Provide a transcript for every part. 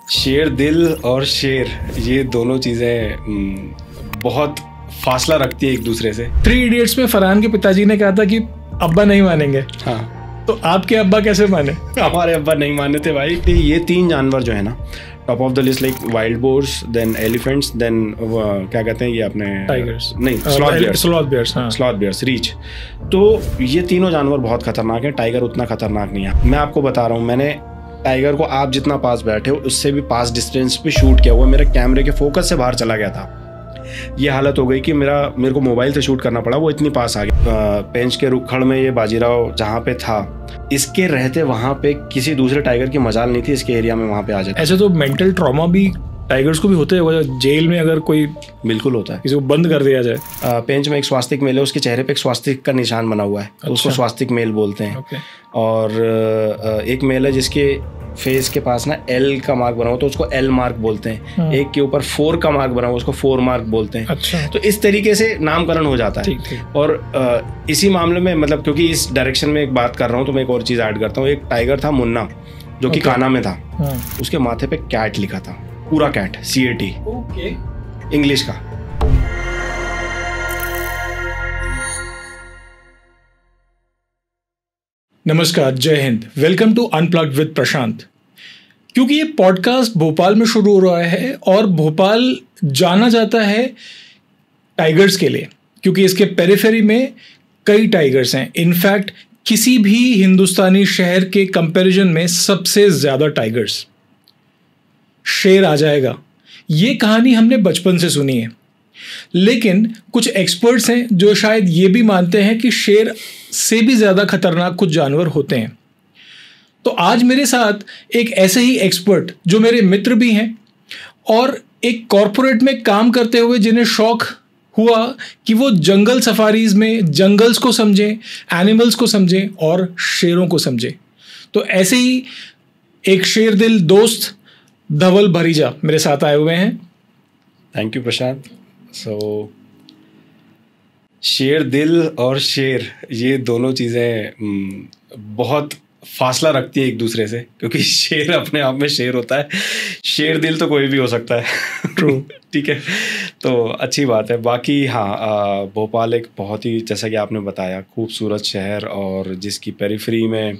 शेर दिल और शेर, ये दोनों चीज़ें बहुत फासला रखती है एक दूसरे से। 3 इडियट्स में फरहान के पिताजी ने कहा था कि अब्बा नहीं मानेंगे। हाँ, तो आपके अब्बा कैसे माने? हमारे अब्बा नहीं माने थे भाई। ये 3 जानवर जो है ना, top of the list, like wild boars, then elephants, then क्या कहते हैं ये अपने टाइगर्स, नहीं स्लॉथ बियर्स, रीच। तो ये तीनों जानवर बहुत खतरनाक हैं। टाइगर उतना खतरनाक नहीं है। मैं आपको बता रहा हूँ, मैंने टाइगर को आप जितना पास बैठे हो उससे भी पास डिस्टेंस पे शूट किया हुआ। मेरे कैमरे के फोकस से बाहर चला गया था। ये हालत हो गई कि मेरे को मोबाइल से शूट करना पड़ा, वो इतनी पास आ गया। पेंच के रुखड़ में ये बाजीराव जहाँ पे था, इसके रहते वहाँ पे किसी दूसरे टाइगर की मजाल नहीं थी इसके एरिया में वहाँ पे आ जाए। ऐसे तो मेंटल ट्रॉमा भी टाइगर्स को भी होते हैं। जेल में अगर कोई बिल्कुल होता है, किसी को बंद कर दिया जाए। पेंच में एक स्वास्तिक मेल है, उसके चेहरे पे एक स्वास्तिक का निशान बना हुआ है। अच्छा। उसको स्वास्तिक मेल बोलते हैं। और एक मेल है जिसके फेस के पास ना एल का मार्क बना हुआ, तो उसको एल मार्क बोलते हैं। एक के ऊपर 4 का मार्क बना हुआ, उसको 4 मार्क बोलते हैं। अच्छा। तो इस तरीके से नामकरण हो जाता है। ठीक। और इसी मामले में, मतलब क्योंकि इस डायरेक्शन में एक बात कर रहा हूँ तो मैं एक और चीज़ ऐड करता हूँ। एक टाइगर था मुन्ना, जो कि काना में था। उसके माथे पे कैट लिखा था, पूरा कैट, CAT, इंग्लिश का। नमस्कार, जय हिंद, welcome to unplugged with Prashant. क्योंकि ये पॉडकास्ट भोपाल में शुरू हो रहा है और भोपाल जाना जाता है टाइगर्स के लिए, क्योंकि इसके पेरिफेरी में कई टाइगर्स हैं। इनफैक्ट किसी भी हिंदुस्तानी शहर के कंपैरिजन में सबसे ज़्यादा टाइगर्स। शेर आ जाएगा, ये कहानी हमने बचपन से सुनी है, लेकिन कुछ एक्सपर्ट्स हैं जो शायद ये भी मानते हैं कि शेर से भी ज़्यादा खतरनाक कुछ जानवर होते हैं। तो आज मेरे साथ एक ऐसे ही एक्सपर्ट जो मेरे मित्र भी हैं और एक कॉरपोरेट में काम करते हुए जिन्हें शौक हुआ कि वो जंगल सफारीज में जंगल्स को समझें, एनिमल्स को समझें और शेरों को समझें। तो ऐसे ही एक शेर दिल दोस्त धवल भरीजा मेरे साथ आए हुए हैं। थैंक यू प्रशांत। शेर दिल और शेर, ये दोनों चीज़ें बहुत फासला रखती है एक दूसरे से, क्योंकि शेर अपने आप में शेर होता है, शेर दिल तो कोई भी हो सकता है। ट्रू। ठीक है, तो अच्छी बात है। बाकी हाँ, भोपाल एक बहुत ही, जैसा कि आपने बताया, खूबसूरत शहर, और जिसकी पेरिफेरी में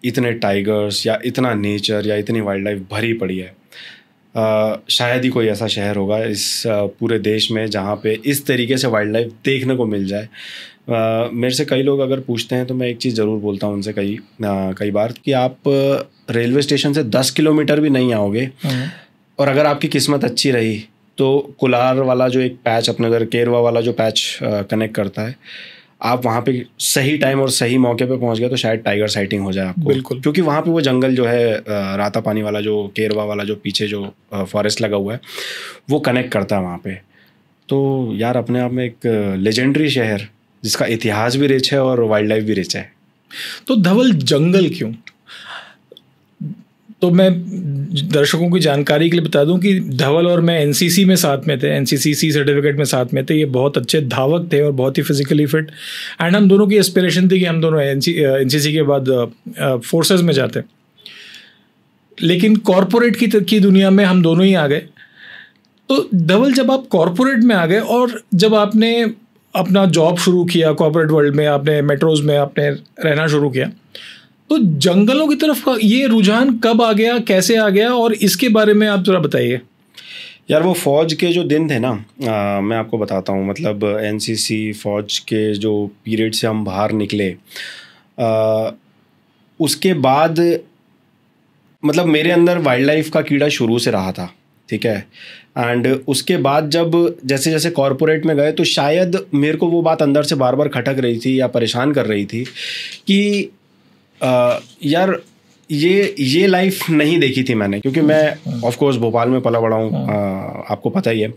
इतने टाइगर्स या इतना नेचर या इतनी वाइल्ड लाइफ भरी पड़ी है। शायद ही कोई ऐसा शहर होगा इस पूरे देश में जहाँ पे इस तरीके से वाइल्ड लाइफ देखने को मिल जाए। मेरे से कई लोग अगर पूछते हैं तो मैं एक चीज़ ज़रूर बोलता हूँ उनसे कई बार कि आप रेलवे स्टेशन से 10 किलोमीटर भी नहीं आओगे, और अगर आपकी किस्मत अच्छी रही तो कुलार वाला जो एक पैच अपने उधर केरवा वाला जो पैच कनेक्ट करता है, आप वहाँ पे सही टाइम और सही मौके पे पहुँच गए तो शायद टाइगर साइटिंग हो जाए आपको। बिल्कुल, क्योंकि वहाँ पे वो जंगल जो है, राता पानी वाला जो केरवा वाला जो पीछे जो फॉरेस्ट लगा हुआ है, वो कनेक्ट करता है वहाँ पे। तो यार अपने आप में एक लेजेंडरी शहर जिसका इतिहास भी रिच है और वाइल्ड लाइफ भी रिच है। तो धवल जंगल क्यों? तो मैं दर्शकों की जानकारी के लिए बता दूं कि धवल और मैं NCC में साथ में थे, NCC सर्टिफिकेट में साथ में थे। ये बहुत अच्छे धावक थे और बहुत ही फिजिकली फिट, एंड हम दोनों की एस्पिरेशन थी कि हम दोनों NCC के बाद फोर्सेस में जाते। लेकिन कॉरपोरेट की दुनिया में हम दोनों ही आ गए। तो धवल, जब आप कॉरपोरेट में आ गए और जब आपने अपना जॉब शुरू किया कॉरपोरेट वर्ल्ड में, आपने मेट्रोज में आपने रहना शुरू किया, तो जंगलों की तरफ ये रुझान कब आ गया, कैसे आ गया, और इसके बारे में आप जरा बताइए। यार वो फौज के जो दिन थे ना, मैं आपको बताता हूँ। मतलब NCC फौज के जो पीरियड से हम बाहर निकले, उसके बाद मतलब मेरे अंदर वाइल्ड लाइफ का कीड़ा शुरू से रहा था, ठीक है। एंड उसके बाद जब जैसे जैसे कॉरपोरेट में गए तो शायद मेरे को वो बात अंदर से बार बार खटक रही थी या परेशान कर रही थी कि यार ये लाइफ नहीं देखी थी मैंने, क्योंकि मैं ऑफ कोर्स भोपाल में पला बड़ा हूँ, आपको पता ही है।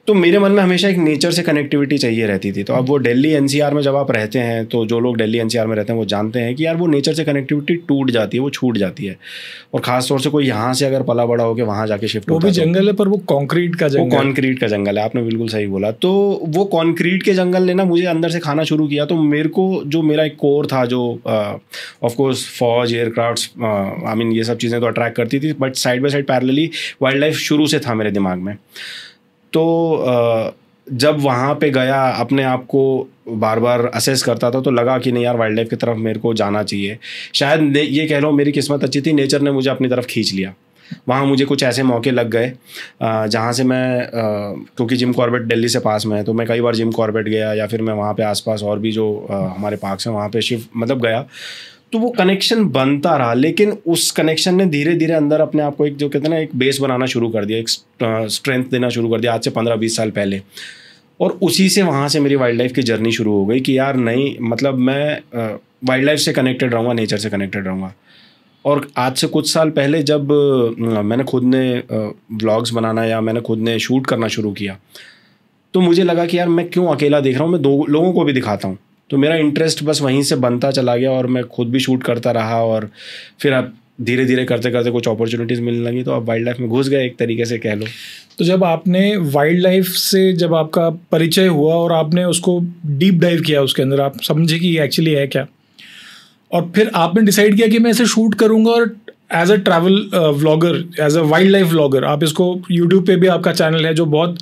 तो मेरे मन में हमेशा एक नेचर से कनेक्टिविटी चाहिए रहती थी। तो अब वो दिल्ली एनसीआर में जब आप रहते हैं, तो जो लोग दिल्ली एनसीआर में रहते हैं वो जानते हैं कि यार वो नेचर से कनेक्टिविटी टूट जाती है, वो छूट जाती है। और ख़ास तौर से कोई यहाँ से अगर पला बड़ा होकर वहाँ जाके शिफ्ट वो भी जंगल है, पर वो कॉन्क्रीट का जंगल, वो कॉन्क्रीट का जंगल है। आपने बिल्कुल सही बोला। तो वो कॉन्क्रीट के जंगल ने ना मुझे अंदर से खाना शुरू किया। तो मेरे को जो मेरा एक कोर था, जो ऑफ कोर्स फौज, एयरक्राफ्ट्स, आई मीन ये सब चीज़ें तो अट्रैक्ट करती थी, but side by side parallelly wild life शुरू से था मेरे दिमाग में। तो जब वहाँ पे गया, अपने आप को बार बार असेस करता था, तो लगा कि नहीं यार, वाइल्ड लाइफ की तरफ मेरे को जाना चाहिए। शायद ये कह लो मेरी किस्मत अच्छी थी, नेचर ने मुझे अपनी तरफ खींच लिया। वहाँ मुझे कुछ ऐसे मौके लग गए जहाँ से मैं, क्योंकि जिम कॉर्बेट दिल्ली से पास में है, तो मैं कई बार जिम कॉर्बेट गया, या फिर मैं वहाँ पे आसपास और भी जो हमारे पार्क्स हैं वहाँ पे शिफ्ट मतलब गया। तो वो कनेक्शन बनता रहा, लेकिन उस कनेक्शन ने धीरे धीरे अंदर अपने आप को एक, जो कहते हैं ना, एक बेस बनाना शुरू कर दिया, एक स्ट्रेंथ देना शुरू कर दिया, आज से 15-20 साल पहले। और उसी से वहाँ से मेरी वाइल्ड लाइफ की जर्नी शुरू हो गई कि यार नहीं, मतलब मैं वाइल्ड लाइफ से कनेक्टेड रहूँगा, नेचर से कनेक्टेड रहूँगा। और आज से कुछ साल पहले जब मैंने खुद ने व्लॉग्स बनाना या मैंने खुद ने शूट करना शुरू किया, तो मुझे लगा कि यार मैं क्यों अकेला देख रहा हूँ, मैं 2 लोगों को भी दिखाता हूँ। तो मेरा इंटरेस्ट बस वहीं से बनता चला गया, और मैं खुद भी शूट करता रहा, और फिर अब धीरे धीरे करते करते कुछ अपॉर्चुनिटीज़ मिलने लगी, तो अब वाइल्ड लाइफ में घुस गए, एक तरीके से कह लो। तो जब आपने वाइल्ड लाइफ से जब आपका परिचय हुआ और आपने उसको डीप डाइव किया, उसके अंदर आप समझे कि एक्चुअली है क्या, और फिर आपने डिसाइड किया कि मैं इसे शूट करूँगा, और as a travel vlogger, as a wildlife vlogger, आप इसको यूट्यूब पे भी आपका चैनल है जो बहुत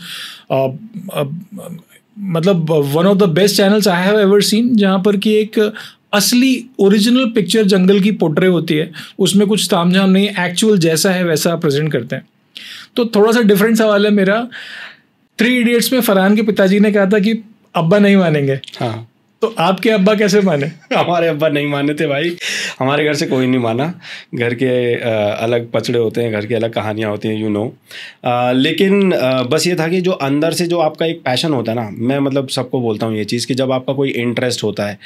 मतलब one of the best channels I have ever seen, जहाँ पर कि एक असली ओरिजिनल पिक्चर जंगल की पोर्ट्रे होती है, उसमें कुछ तामझाम नहीं, एक्चुअल जैसा है वैसा प्रेजेंट करते हैं। तो थोड़ा सा डिफरेंट सवाल है मेरा। 3 इडियट्स में फरहान के पिताजी ने कहा था कि अब्बा नहीं मानेंगे, हाँ, तो आपके अब्बा कैसे माने? हमारे अब्बा नहीं माने थे भाई, हमारे घर से कोई नहीं माना। घर के अलग पचड़े होते हैं, घर की अलग कहानियाँ होती हैं, यू नो। लेकिन बस ये था कि जो अंदर से जो आपका एक पैशन होता है ना, मैं मतलब सबको बोलता हूँ ये चीज़ कि जब आपका कोई इंटरेस्ट होता है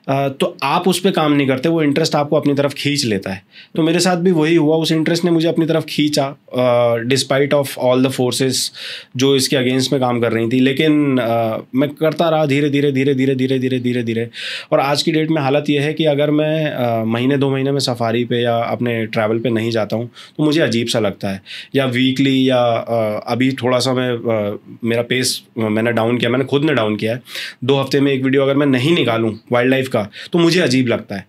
तो आप उस पर काम नहीं करते, वो इंटरेस्ट आपको अपनी तरफ खींच लेता है। तो मेरे साथ भी वही हुआ, उस इंटरेस्ट ने मुझे अपनी तरफ खींचा despite of all the forces जो इसके अगेंस्ट में काम कर रही थी। लेकिन मैं करता रहा धीरे धीरे धीरे धीरे धीरे धीरे धीरे धीरे। और आज की डेट में हालत ये है कि अगर मैं महीने 2 महीने में सफारी पे या अपने ट्रैवल पे नहीं जाता हूँ तो मुझे अजीब सा लगता है। या वीकली या अभी थोड़ा सा मेरा पेस मैंने डाउन किया, मैंने खुद ने डाउन किया है। 2 हफ्ते में एक वीडियो अगर मैं नहीं निकालूँ वाइल्ड लाइफ का तो मुझे अजीब लगता है।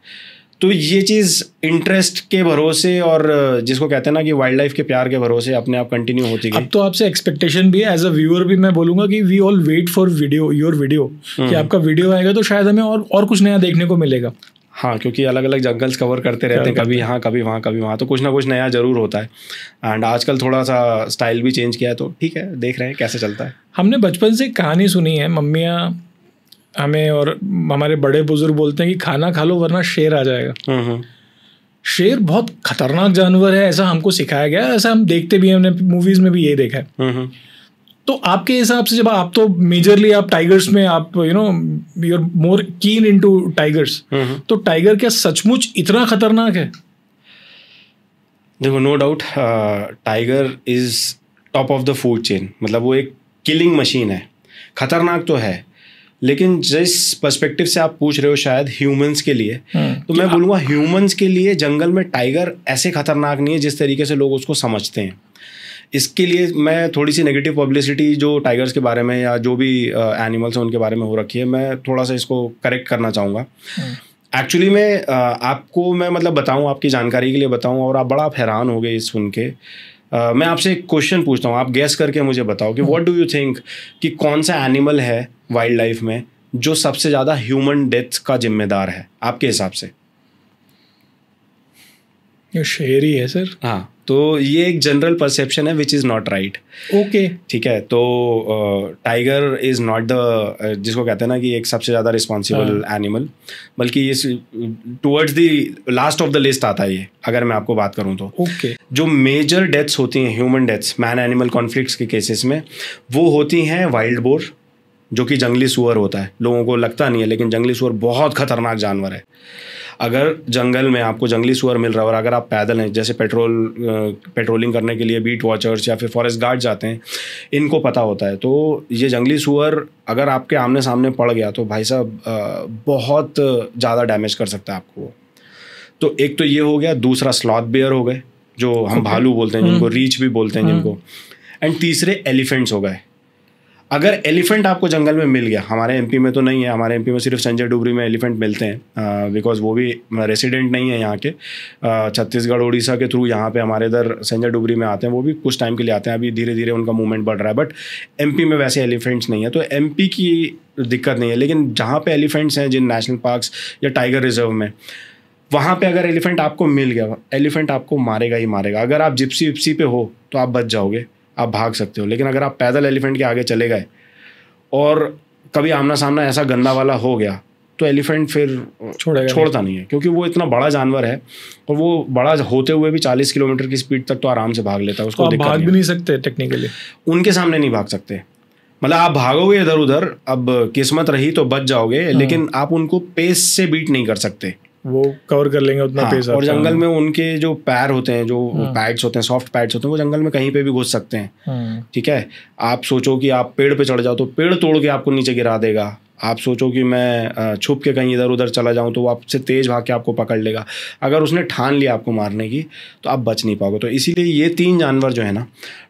तो ये चीज़ इंटरेस्ट के भरोसे और जिसको कहते हैं ना कि वाइल्ड लाइफ के प्यार के भरोसे अपने आप कंटिन्यू होती गई। अब तो आपसे एक्सपेक्टेशन भी है, एज अ व्यूअर भी मैं बोलूँगा कि we all wait for video, your video, कि आपका वीडियो आएगा तो शायद हमें और कुछ नया देखने को मिलेगा। हाँ, क्योंकि अलग अलग जंगल्स कवर करते रहते हैं, कभी यहाँ कभी वहाँ कभी वहाँ, तो कुछ ना कुछ नया ज़रूर होता है। एंड आजकल थोड़ा सा स्टाइल भी चेंज किया है, तो ठीक है, देख रहे हैं कैसे चलता है। हमने बचपन से कहानी सुनी है, मम्मियाँ हमें और हमारे बड़े बुजुर्ग बोलते हैं कि खाना खा लो वरना शेर आ जाएगा। शेर बहुत खतरनाक जानवर है, ऐसा हमको सिखाया गया, ऐसा हम देखते भी हैं, हमने मूवीज़ में भी यही देखा है। तो आपके हिसाब से जब आप तो मेजरली आप टाइगर्स में आप यू आर मोर कीन इनटू टाइगर्स, तो टाइगर क्या सचमुच इतना खतरनाक है? देखो, no doubt tiger is top of the food chain, मतलब वो एक किलिंग मशीन है। खतरनाक तो है, लेकिन जिस पर्सपेक्टिव से आप पूछ रहे हो शायद ह्यूमंस के लिए, तो मैं बोलूँगा ह्यूमंस के लिए जंगल में टाइगर ऐसे खतरनाक नहीं है जिस तरीके से लोग उसको समझते हैं। इसके लिए मैं थोड़ी सी नेगेटिव पब्लिसिटी जो टाइगर्स के बारे में या जो भी एनिमल्स हैं उनके बारे में हो रखी है, मैं थोड़ा सा इसको करेक्ट करना चाहूँगा। एक्चुअली मैं आपको मैं मतलब बताऊँ, आपकी जानकारी के लिए बताऊँ, और आप बड़ा हैरान हो गए इस सुन के। मैं आपसे एक क्वेश्चन पूछता हूँ, आप गैस करके मुझे बताओ कि व्हाट डू यू थिंक कि कौन सा एनिमल है वाइल्ड लाइफ में जो सबसे ज़्यादा ह्यूमन डेथ्स का जिम्मेदार है आपके हिसाब से? ये शेर ही है सर। हाँ, तो ये एक जनरल परसेप्शन है which is not right. Okay, ठीक है, तो टाइगर इज़ नॉट द, जिसको कहते हैं ना कि एक सबसे ज़्यादा रिस्पॉन्सिबल एनिमल, बल्कि ये towards the last of the list आता है ये, अगर मैं आपको बात करूँ तो। ओके, जो मेजर डेथ्स होती हैं human deaths man animal conflicts के केसेस में, वो होती हैं वाइल्ड बोर, जो कि जंगली सूअर होता है। लोगों को लगता नहीं है, लेकिन जंगली सूअर बहुत खतरनाक जानवर है। अगर जंगल में आपको जंगली सूअर मिल रहा है और अगर आप पैदल हैं, जैसे पेट्रोलिंग करने के लिए बीट वॉचर्स या फिर फॉरेस्ट गार्ड जाते हैं, इनको पता होता है। तो ये जंगली सूअर अगर आपके आमने सामने पड़ गया तो भाई साहब बहुत ज़्यादा डैमेज कर सकता है आपको। तो एक तो ये हो गया, दूसरा स्लॉथ बेयर हो गए जो हम भालू बोलते हैं, जिनको रीच भी बोलते हैं जिनको, एंड तीसरे एलिफेंट्स हो गए। अगर एलिफेंट आपको जंगल में मिल गया, हमारे एमपी में तो नहीं है, हमारे एमपी में सिर्फ संजय डुबरी में एलिफेंट मिलते हैं, बिकॉज वो भी रेसिडेंट नहीं है यहाँ के, छत्तीसगढ़ उड़ीसा के थ्रू यहाँ पे हमारे इधर संजय डुबरी में आते हैं, वो भी कुछ टाइम के लिए आते हैं, अभी धीरे धीरे उनका मूवमेंट बढ़ रहा है। बट एमपी में वैसे एलिफेंट्स नहीं है, तो एमपी की दिक्कत नहीं है। लेकिन जहाँ पे एलिफेंट्स हैं, जिन नेशनल पार्क्स या टाइगर रिजर्व में, वहाँ पे अगर एलिफेंट आपको मिल गया, एलिफेंट आपको मारेगा ही मारेगा। अगर आप जिप्सी विप्सी पे हो तो आप बच जाओगे, आप भाग सकते हो, लेकिन अगर आप पैदल एलिफेंट के आगे चले गए और कभी आमना सामना ऐसा गंदा वाला हो गया तो एलिफेंट फिर छोड़ता नहीं है, क्योंकि वो इतना बड़ा जानवर है और वो बड़ा होते हुए भी 40 किलोमीटर की स्पीड तक तो आराम से भाग लेता है। उसको तो भाग भी नहीं सकते टेक्निकली, उनके सामने नहीं भाग सकते। मतलब आप भागोगे इधर उधर, अब किस्मत रही तो बच जाओगे, लेकिन आप उनको पेस से बीट नहीं कर सकते, वो कवर कर लेंगे उतना पेस। और जंगल में उनके जो पैर होते हैं, जो पैड्स होते हैं, सॉफ्ट पैड्स होते हैं, वो जंगल में कहीं पे भी घुस सकते हैं। ठीक है, आप सोचो कि आप पेड़ पे चढ़ जाओ तो पेड़ तोड़ के आपको नीचे गिरा देगा। आप सोचो कि मैं छुप के कहीं इधर उधर चला जाऊं तो वो आपसे तेज भाग के आपको पकड़ लेगा। अगर उसने ठान लिया आपको मारने की तो आप बच नहीं पाओगे। तो इसीलिए ये 3 जानवर जो है ना,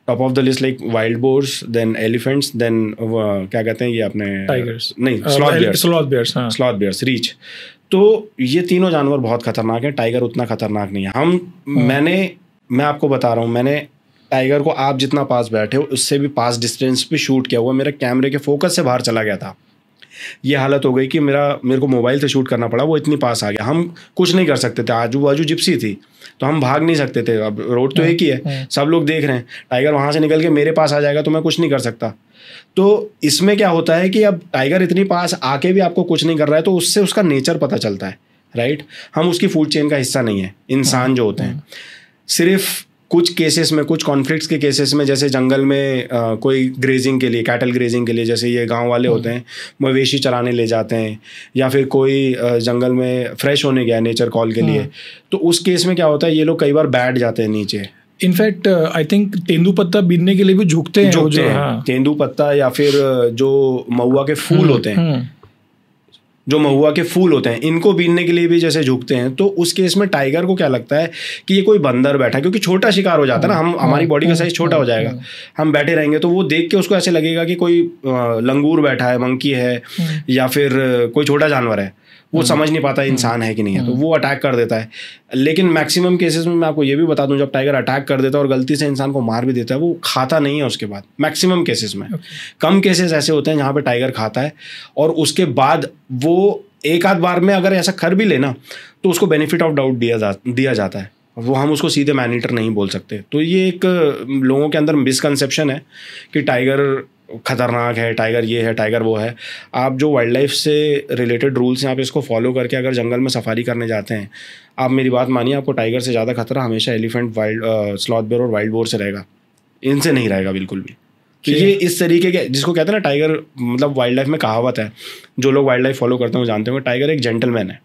top of the list, like wild boars, then elephants, then क्या कहते हैं ये अपने टाइगर्स, नहीं स्लॉथ बेयर्स, रीच। तो ये तीनों जानवर बहुत खतरनाक हैं। टाइगर उतना खतरनाक नहीं है। मैं आपको बता रहा हूँ, मैंने टाइगर को आप जितना पास बैठे हो उससे भी पास डिस्टेंस पे शूट किया हुआ, मेरे कैमरे के फोकस से बाहर चला गया था। ये हालत हो गई कि मेरे को मोबाइल से शूट करना पड़ा, वो इतनी पास आ गया। हम कुछ नहीं कर सकते थे, आजू बाजू जिप्सी थी तो हम भाग नहीं सकते थे। अब रोड तो एक ही है, सब लोग देख रहे हैं, टाइगर वहाँ से निकल के मेरे पास आ जाएगा तो मैं कुछ नहीं कर सकता। तो इसमें क्या होता है कि अब टाइगर इतनी पास आके भी आपको कुछ नहीं कर रहा है, तो उससे उसका नेचर पता चलता है, राइट। हम उसकी फूड चेन का हिस्सा नहीं है। इंसान जो होते हैं, सिर्फ कुछ केसेस में, कुछ कॉन्फ्लिक्ट्स के केसेस में, जैसे जंगल में कोई ग्रेजिंग के लिए, कैटल ग्रेजिंग के लिए, जैसे ये गांव वाले होते हैं, मवेशी चराने ले जाते हैं, या फिर कोई जंगल में फ्रेश होने गया नेचर कॉल के लिए, तो उस केस में क्या होता है, ये लोग कई बार बैठ जाते हैं नीचे। इनफैक्ट आई थिंक तेंदूपत्ता बीनने के लिए भी झुकते हैं। हाँ। तेंदूपत्ता या फिर जो महुआ के फूल होते हैं, जो महुआ के फूल होते हैं, इनको बीनने के लिए भी जैसे झुकते हैं। तो उस केस में टाइगर को क्या लगता है कि ये कोई बंदर बैठा है, क्योंकि छोटा शिकार हो जाता है ना, हमारी बॉडी का साइज छोटा हो जाएगा, हम बैठे रहेंगे तो वो देख के उसको ऐसे लगेगा कि कोई लंगूर बैठा है, मंकी है, या फिर कोई छोटा जानवर है। वो समझ नहीं पाता इंसान है कि नहीं है, तो वो अटैक कर देता है। लेकिन मैक्सिमम केसेस में मैं आपको ये भी बता दूं, जब टाइगर अटैक कर देता है और गलती से इंसान को मार भी देता है, वो खाता नहीं है उसके बाद, मैक्सिमम केसेस में। कम केसेस ऐसे होते हैं जहाँ पे टाइगर खाता है और उसके बाद वो एक आध बार में अगर ऐसा कर भी लेना तो उसको बेनिफिट ऑफ डाउट दिया जाता है, वो हम उसको सीधे मैन ईटर नहीं बोल सकते। तो ये एक लोगों के अंदर मिसकंसेप्शन है कि टाइगर खतरनाक है, टाइगर ये है, टाइगर वो है। आप जो वाइल्ड लाइफ से रिलेटेड रूल्स हैं, आप इसको फॉलो करके अगर जंगल में सफारी करने जाते हैं, आप मेरी बात मानिए, आपको टाइगर से ज़्यादा खतरा हमेशा एलिफेंट, स्लॉथ बेयर और वाइल्ड बोर से रहेगा, इनसे नहीं रहेगा बिल्कुल भी। तो ये इस तरीके के, जिसको कहते हैं ना टाइगर, मतलब वाइल्ड लाइफ में कहावत है, जो लोग वाइल्ड लाइफ फॉलो करते हैं वो जानते होंगे, टाइगर एक जेंटलमैन है।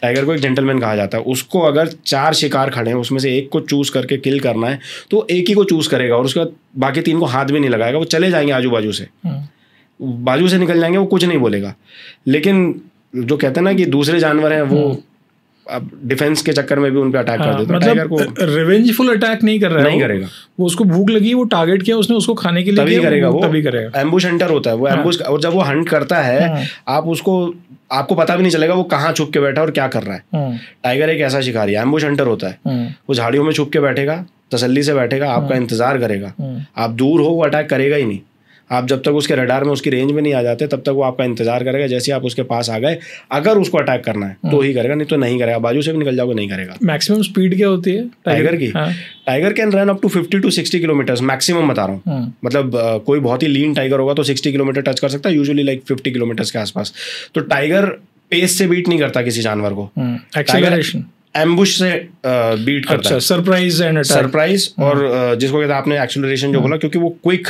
टाइगर को एक जेंटलमैन कहा जाता है। उसको अगर 4 शिकार खड़े हैं, उसमें से एक को चूज करके किल करना है तो एक ही को चूज करेगा और उसके बाद बाकी 3 को हाथ भी नहीं लगाएगा। वो चले जाएंगे आजू बाजू से, बाजू से निकल जाएंगे, वो कुछ नहीं बोलेगा। लेकिन जो कहते हैं ना कि दूसरे जानवर हैं, वो अब डिफेंस के चक्कर में भी उन पे अटैक कर देते हैं। टाइगर को रिवेंजफुल अटैक नहीं कर रहा है, नहीं करेगा। वो उसको भूख लगी, वो टारगेट किया उसने, उसको खाने के लिए तभी करेगा, वो तभी करेगा। एम्बुश हंटर होता है वो, एम्बुश। और जब वो हंट करता है, आपको पता भी नहीं चलेगा वो कहाँ छुप के बैठा और क्या कर रहा है। टाइगर एक ऐसा शिकारी है, एम्बुश हंटर होता है। वो झाड़ियों में छुप के बैठेगा, तसल्ली से बैठेगा, आपका इंतजार करेगा। आप दूर हो, वो अटैक करेगा ही नहीं। आप जब तक उसके रडार में, उसकी रेंज में नहीं आ जाते, तब तक वो आपका इंतजार करेगा। जैसे आप उसके पास आ गए, अगर उसको अटैक करना है तो ही करेगा, नहीं तो नहीं करेगा। बाजू से भी निकल जाओगे, नहीं करेगा। मैक्सिमम स्पीड क्या होती है टाइगर की? Tiger can run up to 50 to 60 kilometre, maximum बता रहा हूँ। मतलब कोई बहुत ही लीन टाइगर होगा तो 60 किलोमीटर टच कर सकता है, यूजुअली लाइक 50 किलोमीटर के आसपास। तो टाइगर पेस से बीट नहीं करता किसी जानवर को। एम्बुश से बीट करता है। Surprise and attack. सरप्राइज और जिसको कहते हैं आपने एक्सेलरेशन जो बोला, क्योंकि वो क्विक,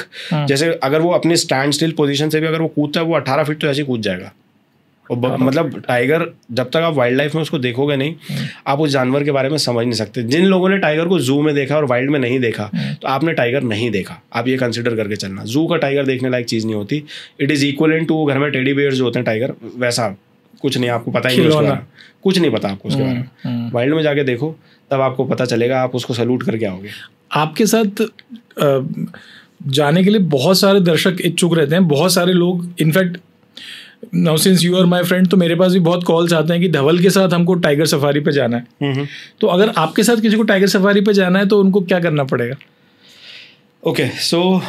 जैसे अगर वो अपने स्टैंड स्टिल पोजीशन से भी अगर वो कूदता है वो 18 फीट तो ऐसे ही कूद जाएगा। और मतलब टाइगर, जब तक आप वाइल्ड लाइफ में उसको देखोगे नहीं, आप उस जानवर के बारे में समझ नहीं सकते। जिन लोगों ने टाइगर को जू में देखा और वाइल्ड में नहीं देखा, तो आपने टाइगर नहीं देखा। आप ये कंसिडर करके चलना, जू का टाइगर देखने लायक चीज़ नहीं होती। इट इज़ इक्वलेंट टू घर में टेडी बेयर्स जो होते हैं टाइगर, वैसा कुछ नहीं, आपको पता ही नहीं उसके बारे में, कुछ नहीं पता आपको उसके बारे में। वाइल्ड में जाके देखो, तब आपको पता चलेगा, आप उसको सैल्यूट करके आओगे। आपके साथ जाने के लिए बहुत सारे दर्शक इच्छुक रहते हैं, बहुत सारे लोग। In fact now since you are my friend, तो मेरे पास भी बहुत कॉल्स आते हैं कि धवल के साथ हमको टाइगर सफारी पे जाना है। तो अगर आपके साथ किसी को टाइगर सफारी पे जाना है तो उनको क्या करना पड़ेगा? ओके, सो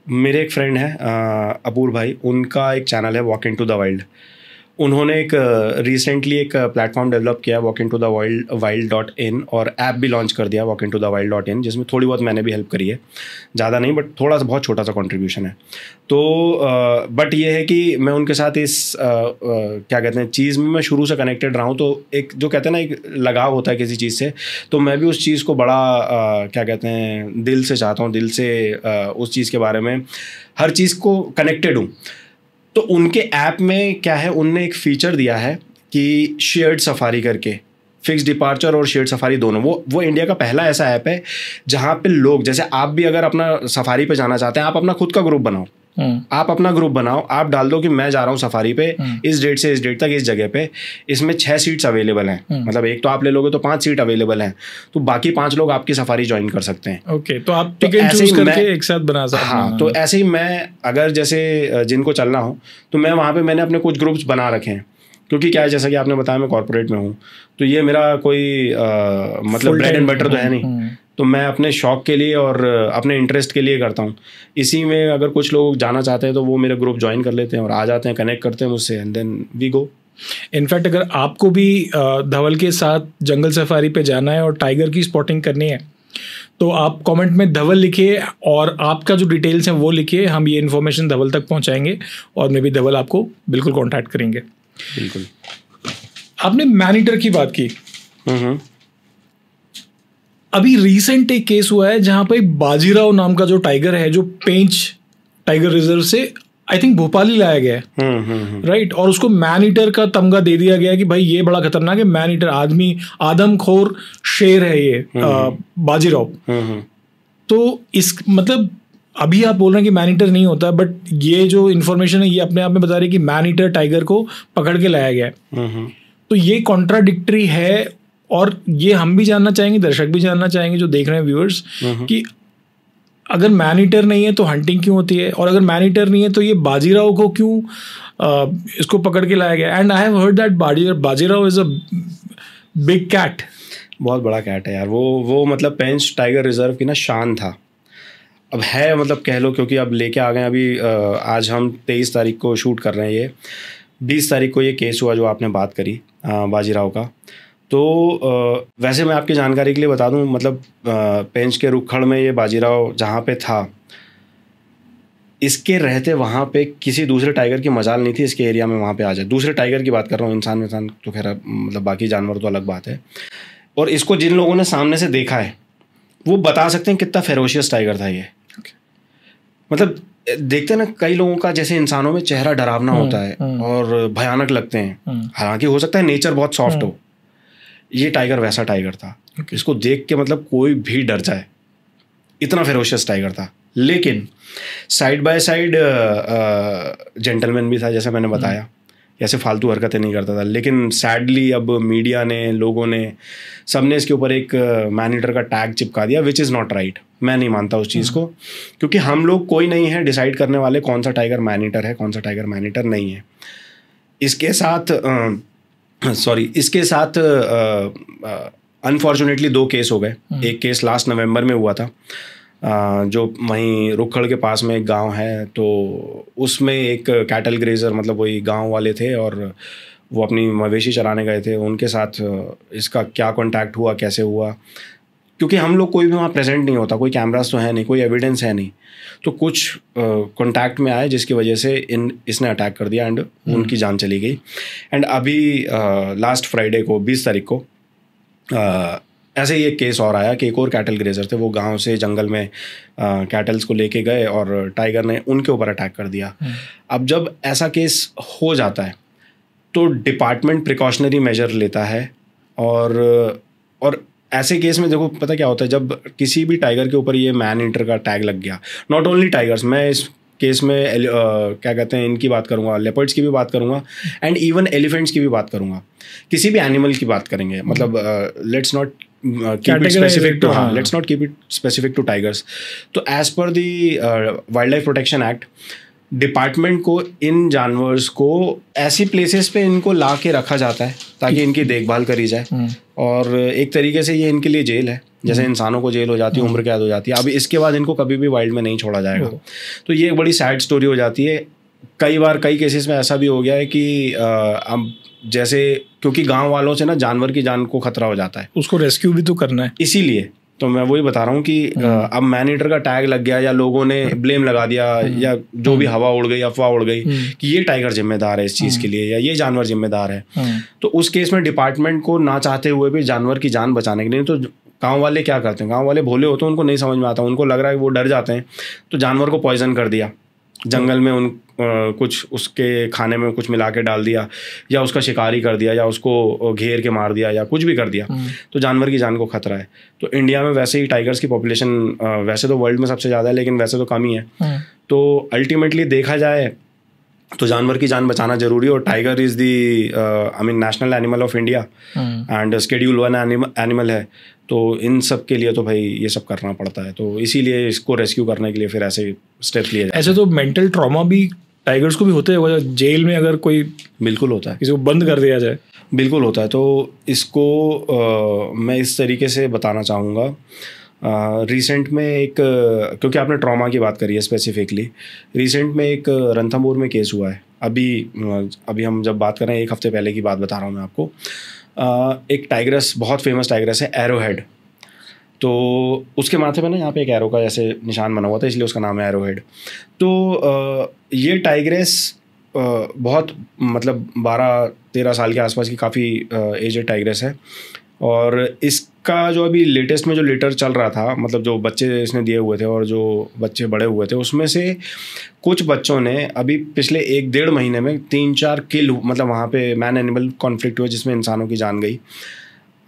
मेरे एक फ्रेंड है अपूर भाई, उनका एक चैनल है walk into the wild. उन्होंने एक रिसेंटली एक प्लेटफॉर्म डेवलप किया walkintothewild.in, और ऐप भी लॉन्च कर दिया walkintothewild.in, जिसमें थोड़ी बहुत मैंने भी हेल्प करी है, ज़्यादा नहीं बट थोड़ा सा, बहुत छोटा सा कंट्रीब्यूशन है। तो बट ये है कि मैं उनके साथ इस क्या कहते हैं चीज़ में मैं शुरू से कनेक्टेड रहा हूँ। तो एक जो कहते हैं ना, एक लगाव होता है किसी चीज़ से, तो मैं भी उस चीज़ को बड़ा क्या कहते हैं दिल से चाहता हूँ, दिल से उस चीज़ के बारे में हर चीज़ को कनेक्टेड हूँ। तो उनके ऐप में क्या है, उनने एक फीचर दिया है कि शेयर्ड सफारी करके, फिक्स डिपार्चर और शेयर्ड सफारी दोनों। वो इंडिया का पहला ऐसा ऐप है जहाँ पे लोग, जैसे आप भी अगर अपना सफारी पे जाना चाहते हैं, आप अपना खुद का ग्रुप बनाओ, आप अपना ग्रुप बनाओ, आप डाल दो कि मैं जा रहा हूँ सफारी पे इस डेट से इस डेट तक इस जगह पे, इसमें 6 सीट्स अवेलेबल हैं, मतलब एक तो आप ले लोगे तो 5 सीट अवेलेबल हैं, तो बाकी 5 लोग आपकी सफारी ज्वाइन कर सकते हैं। ओके, तो आप टिकट चूज करके एक साथ बना सकते हैं। हाँ, तो ऐसे ही मैं अगर जैसे जिनको चलना हो, तो मैं वहाँ पे मैंने अपने कुछ ग्रुप्स बना रखे हैं, क्योंकि क्या है, जैसा कि आपने बताया मैं कॉर्पोरेट में हूँ, तो ये मेरा कोई मतलब ब्रेड एंड बटर तो है नहीं, तो मैं अपने शौक के लिए और अपने इंटरेस्ट के लिए करता हूँ। इसी में अगर कुछ लोग जाना चाहते हैं तो वो मेरे ग्रुप ज्वाइन कर लेते हैं और आ जाते हैं, कनेक्ट करते हैं मुझसे, and then we go. In fact अगर आपको भी धवल के साथ जंगल सफारी पे जाना है और टाइगर की स्पॉटिंग करनी है, तो आप कमेंट में धवल लिखिए और आपका जो डिटेल्स हैं वो लिखिए, हम ये इन्फॉर्मेशन धवल तक पहुँचाएंगे और मे बी धवल आपको बिल्कुल कॉन्टैक्ट करेंगे। बिल्कुल। आपने मैन ईटर की बात की, अभी रिसेंट एक केस हुआ है जहां पे बाजीराव नाम का जो टाइगर है, जो पेंच टाइगर रिजर्व से आई थिंक भोपाल ही लाया गया है, राइट, और उसको मैन ईटर का तमगा दे दिया गया कि भाई ये बड़ा खतरनाक है, मैन ईटर, आदमी आदमखोर शेर है ये बाजीराव। तो इस मतलब अभी आप बोल रहे हैं कि मैन ईटर नहीं होता, बट ये जो इन्फॉर्मेशन है ये अपने आप में बता रही है कि मैन ईटर टाइगर को पकड़ के लाया गया है। तो ये कॉन्ट्राडिक्टरी है, और ये हम भी जानना चाहेंगे, दर्शक भी जानना चाहेंगे जो देख रहे हैं व्यूअर्स, कि अगर मैन ईटर नहीं है तो हंटिंग क्यों होती है, और अगर मैन ईटर नहीं है तो ये बाजीराव को क्यों इसको पकड़ के लाया गया। And I have heard that Bajirao is a big cat. बहुत बड़ा कैट है यार वो मतलब पेंच टाइगर रिजर्व की ना शान था, अब है, मतलब कह लो, क्योंकि अब लेके आ गए। अभी आज हम 23 तारीख को शूट कर रहे हैं, ये 20 तारीख को ये केस हुआ जो आपने बात करी बाजीराव का। तो वैसे मैं आपकी जानकारी के लिए बता दूं, मतलब पेंच के रुखड़ में ये बाजीराव जहाँ पे था, इसके रहते वहाँ पे किसी दूसरे टाइगर की मजाल नहीं थी इसके एरिया में वहाँ पे आ जाए। दूसरे टाइगर की बात कर रहा हूँ, इंसान तो खैर मतलब बाकी जानवर तो अलग बात है। और इसको जिन लोगों ने सामने से देखा है वो बता सकते हैं कितना फेरोशियस टाइगर था ये। मतलब देखते हैं ना, कई लोगों का जैसे इंसानों में चेहरा डरावना होता है और भयानक लगते हैं, हालांकि हो सकता है नेचर बहुत सॉफ्ट हो, ये टाइगर वैसा टाइगर था। इसको देख के मतलब कोई भी डर जाए, इतना फेरोशियस टाइगर था। लेकिन साइड बाय साइड जेंटलमैन भी था, जैसे मैंने बताया, ऐसे फालतू हरकतें नहीं करता था। लेकिन सैडली अब मीडिया ने, लोगों ने, सबने इसके ऊपर एक मैन ईटर का टैग चिपका दिया, विच इज़ नॉट राइट। मैं नहीं मानता उस चीज़ को, क्योंकि हम लोग कोई नहीं है डिसाइड करने वाले कौन सा टाइगर मैन ईटर है, कौन सा टाइगर मैन ईटर नहीं है। इसके साथ अनफॉर्चुनेटली 2 केस हो गए। एक केस लास्ट नवंबर में हुआ था, जो वहीं रुखड़ के पास में एक गांव है, तो उसमें एक कैटल ग्रेजर, मतलब वही गांव वाले थे और वो अपनी मवेशी चराने गए थे। उनके साथ इसका क्या कांटेक्ट हुआ, कैसे हुआ, क्योंकि हम लोग कोई भी वहाँ प्रेजेंट नहीं होता, कोई कैमरास तो है नहीं, कोई एविडेंस है नहीं, तो कुछ कांटेक्ट में आए जिसकी वजह से इसने अटैक कर दिया एंड उनकी जान चली गई। एंड अभी लास्ट फ्राइडे को 20 तारीख को ऐसे ही एक केस और आया कि एक और कैटल ग्रेजर थे, वो गांव से जंगल में कैटल्स को लेके गए और टाइगर ने उनके ऊपर अटैक कर दिया। अब जब ऐसा केस हो जाता है तो डिपार्टमेंट प्रिकॉशनरी मेजर लेता है, और ऐसे केस में देखो पता क्या होता है, जब किसी भी टाइगर के ऊपर ये मैन ईटर का टैग लग गया, नॉट ओनली टाइगर्स, मैं इस केस में क्या कहते हैं इनकी बात करूंगा, लेपर्ड्स की भी बात करूंगा एंड इवन एलिफेंट्स की भी बात करूंगा, किसी भी एनिमल की बात करेंगे, मतलब let's not keep it specific to, हाँ let's not keep it specific to tigers. तो as per the wildlife protection act, department को इन जानवर्स को ऐसी प्लेसेस पे इनको ला के रखा जाता है ताकि इनकी देखभाल करी जाए, और एक तरीके से ये इनके लिए जेल है, जैसे इंसानों को जेल हो जाती है, उम्र कैद हो जाती है। अब इसके बाद इनको कभी भी वाइल्ड में नहीं छोड़ा जाएगा। तो ये एक बड़ी सैड स्टोरी हो जाती है। कई बार कई केसेस में ऐसा भी हो गया है कि अब जैसे क्योंकि गांव वालों से ना जानवर की जान को खतरा हो जाता है, उसको रेस्क्यू भी तो करना है, इसीलिए तो मैं वही बता रहा हूँ कि अब मैन ईटर का टैग लग गया या लोगों ने ब्लेम लगा दिया या जो भी हवा उड़ गई, अफवाह उड़ गई कि ये टाइगर जिम्मेदार है इस चीज़ के लिए या ये जानवर जिम्मेदार है, तो उस केस में डिपार्टमेंट को ना चाहते हुए भी जानवर की जान बचाने के लिए, तो गांव वाले क्या करते हैं, गांव वाले भोले होते हैं, उनको नहीं समझ में आता, उनको लग रहा है वो डर जाते हैं, तो जानवर को पॉइजन कर दिया जंगल में, उन कुछ उसके खाने में कुछ मिला के डाल दिया, या उसका शिकारी कर दिया, या उसको घेर के मार दिया, या कुछ भी कर दिया, तो जानवर की जान को खतरा है। तो इंडिया में वैसे ही टाइगर्स की पॉपुलेशन वैसे तो वर्ल्ड में सबसे ज़्यादा है, लेकिन वैसे तो कम ही है। तो अल्टीमेटली देखा जाए तो जानवर की जान बचाना जरूरी है, और tiger is the I mean national animal of India and schedule 1 animal है। तो इन सब के लिए तो भाई ये सब करना पड़ता है, तो इसीलिए इसको रेस्क्यू करने के लिए फिर ऐसे स्टेप्स लिए जाते हैं। ऐसे तो मेंटल ट्रॉमा भी टाइगर्स को भी होते हैं, जेल में अगर कोई, बिल्कुल होता है, किसी को बंद कर दिया जाए, बिल्कुल होता है। तो इसको मैं इस तरीके से बताना चाहूँगा। रिसेंट में एक, क्योंकि आपने ट्रॉमा की बात करी है स्पेसिफिकली, रिसेंट में एक रणथंभौर में केस हुआ है। अभी हम जब बात कर रहे हैं 1 हफ्ते पहले की बात बता रहा हूँ मैं आपको। एक टाइग्रस, बहुत फेमस टाइग्रस है एरोहेड, तो उसके माथे पे ना यहाँ पे एक एरो का जैसे निशान बना हुआ था, इसलिए उसका नाम है एरोहेड। तो ये टाइग्रस बहुत मतलब 12-13 साल के आसपास की काफ़ी एजेड टाइग्रस है, और इसका जो अभी लेटेस्ट में जो लिटर चल रहा था, मतलब जो बच्चे इसने दिए हुए थे और जो बच्चे बड़े हुए थे, उसमें से कुछ बच्चों ने अभी पिछले 1-1.5 महीने में 3-4 किल, मतलब वहाँ पे मैन एनिमल कॉन्फ्लिक्ट हुआ जिसमें इंसानों की जान गई।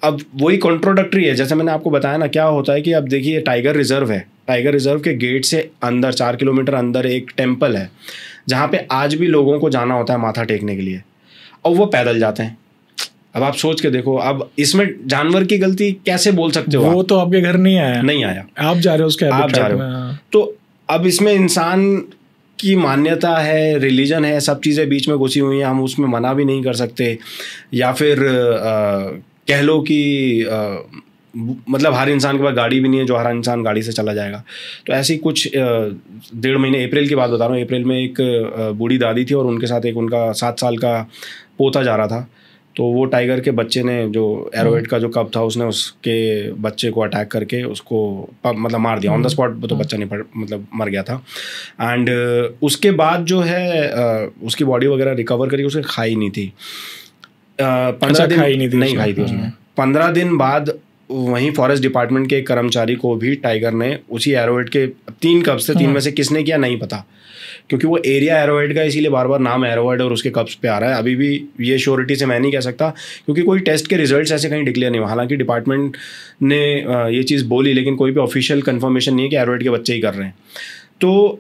अब वही कॉन्ट्रोडक्टरी है, जैसे मैंने आपको बताया ना, क्या होता है कि अब देखिए टाइगर रिजर्व है, टाइगर रिजर्व के गेट से अंदर 4 किलोमीटर अंदर एक टेम्पल है जहाँ पे आज भी लोगों को जाना होता है माथा टेकने के लिए, और वो पैदल जाते हैं। अब आप सोच के देखो, अब इसमें जानवर की गलती कैसे बोल सकते हो? वो तो आपके घर नहीं आया, आप जा रहे हो उसके, आप जा रहे हो। तो अब इसमें इंसान की मान्यता है, रिलीजन है, सब चीज़ें बीच में घुसी हुई हैं, हम उसमें मना भी नहीं कर सकते, या फिर कह लो कि मतलब हर इंसान के पास गाड़ी भी नहीं है जो हर इंसान गाड़ी से चला जाएगा। तो ऐसी कुछ 1.5 महीने, अप्रैल की बात बता रहा हूँ, अप्रैल में एक बूढ़ी दादी थी और उनके साथ एक उनका 7 साल का पोता जा रहा था। तो वो टाइगर के बच्चे ने, जो एरोहेड का जो कब था, उसने उसके बच्चे को अटैक करके उसको मतलब मार दिया ऑन द स्पॉट। तो बच्चा नहीं मतलब मर गया था। एंड उसके बाद जो है उसकी बॉडी वगैरह रिकवर करी, उसने खाई नहीं थी 15 दिन, नहीं खाई थी उसने। 15 दिन बाद वहीं फॉरेस्ट डिपार्टमेंट के एक कर्मचारी को भी टाइगर ने उसी एरोहेड के 3 कब्स थे, 3 में से किसने किया नहीं पता, क्योंकि वो एरिया एरोहेड का, इसीलिए बार बार नाम एरोहेड और उसके कब्स पे आ रहा है। अभी भी ये श्योरिटी से मैं नहीं कह सकता, क्योंकि कोई टेस्ट के रिजल्ट्स ऐसे कहीं डिक्लेयर नहीं हुआ। हालांकि डिपार्टमेंट ने ये चीज़ बोली, लेकिन कोई भी ऑफिशियल कंफर्मेशन नहीं है कि एरोहेड के बच्चे ही कर रहे हैं। तो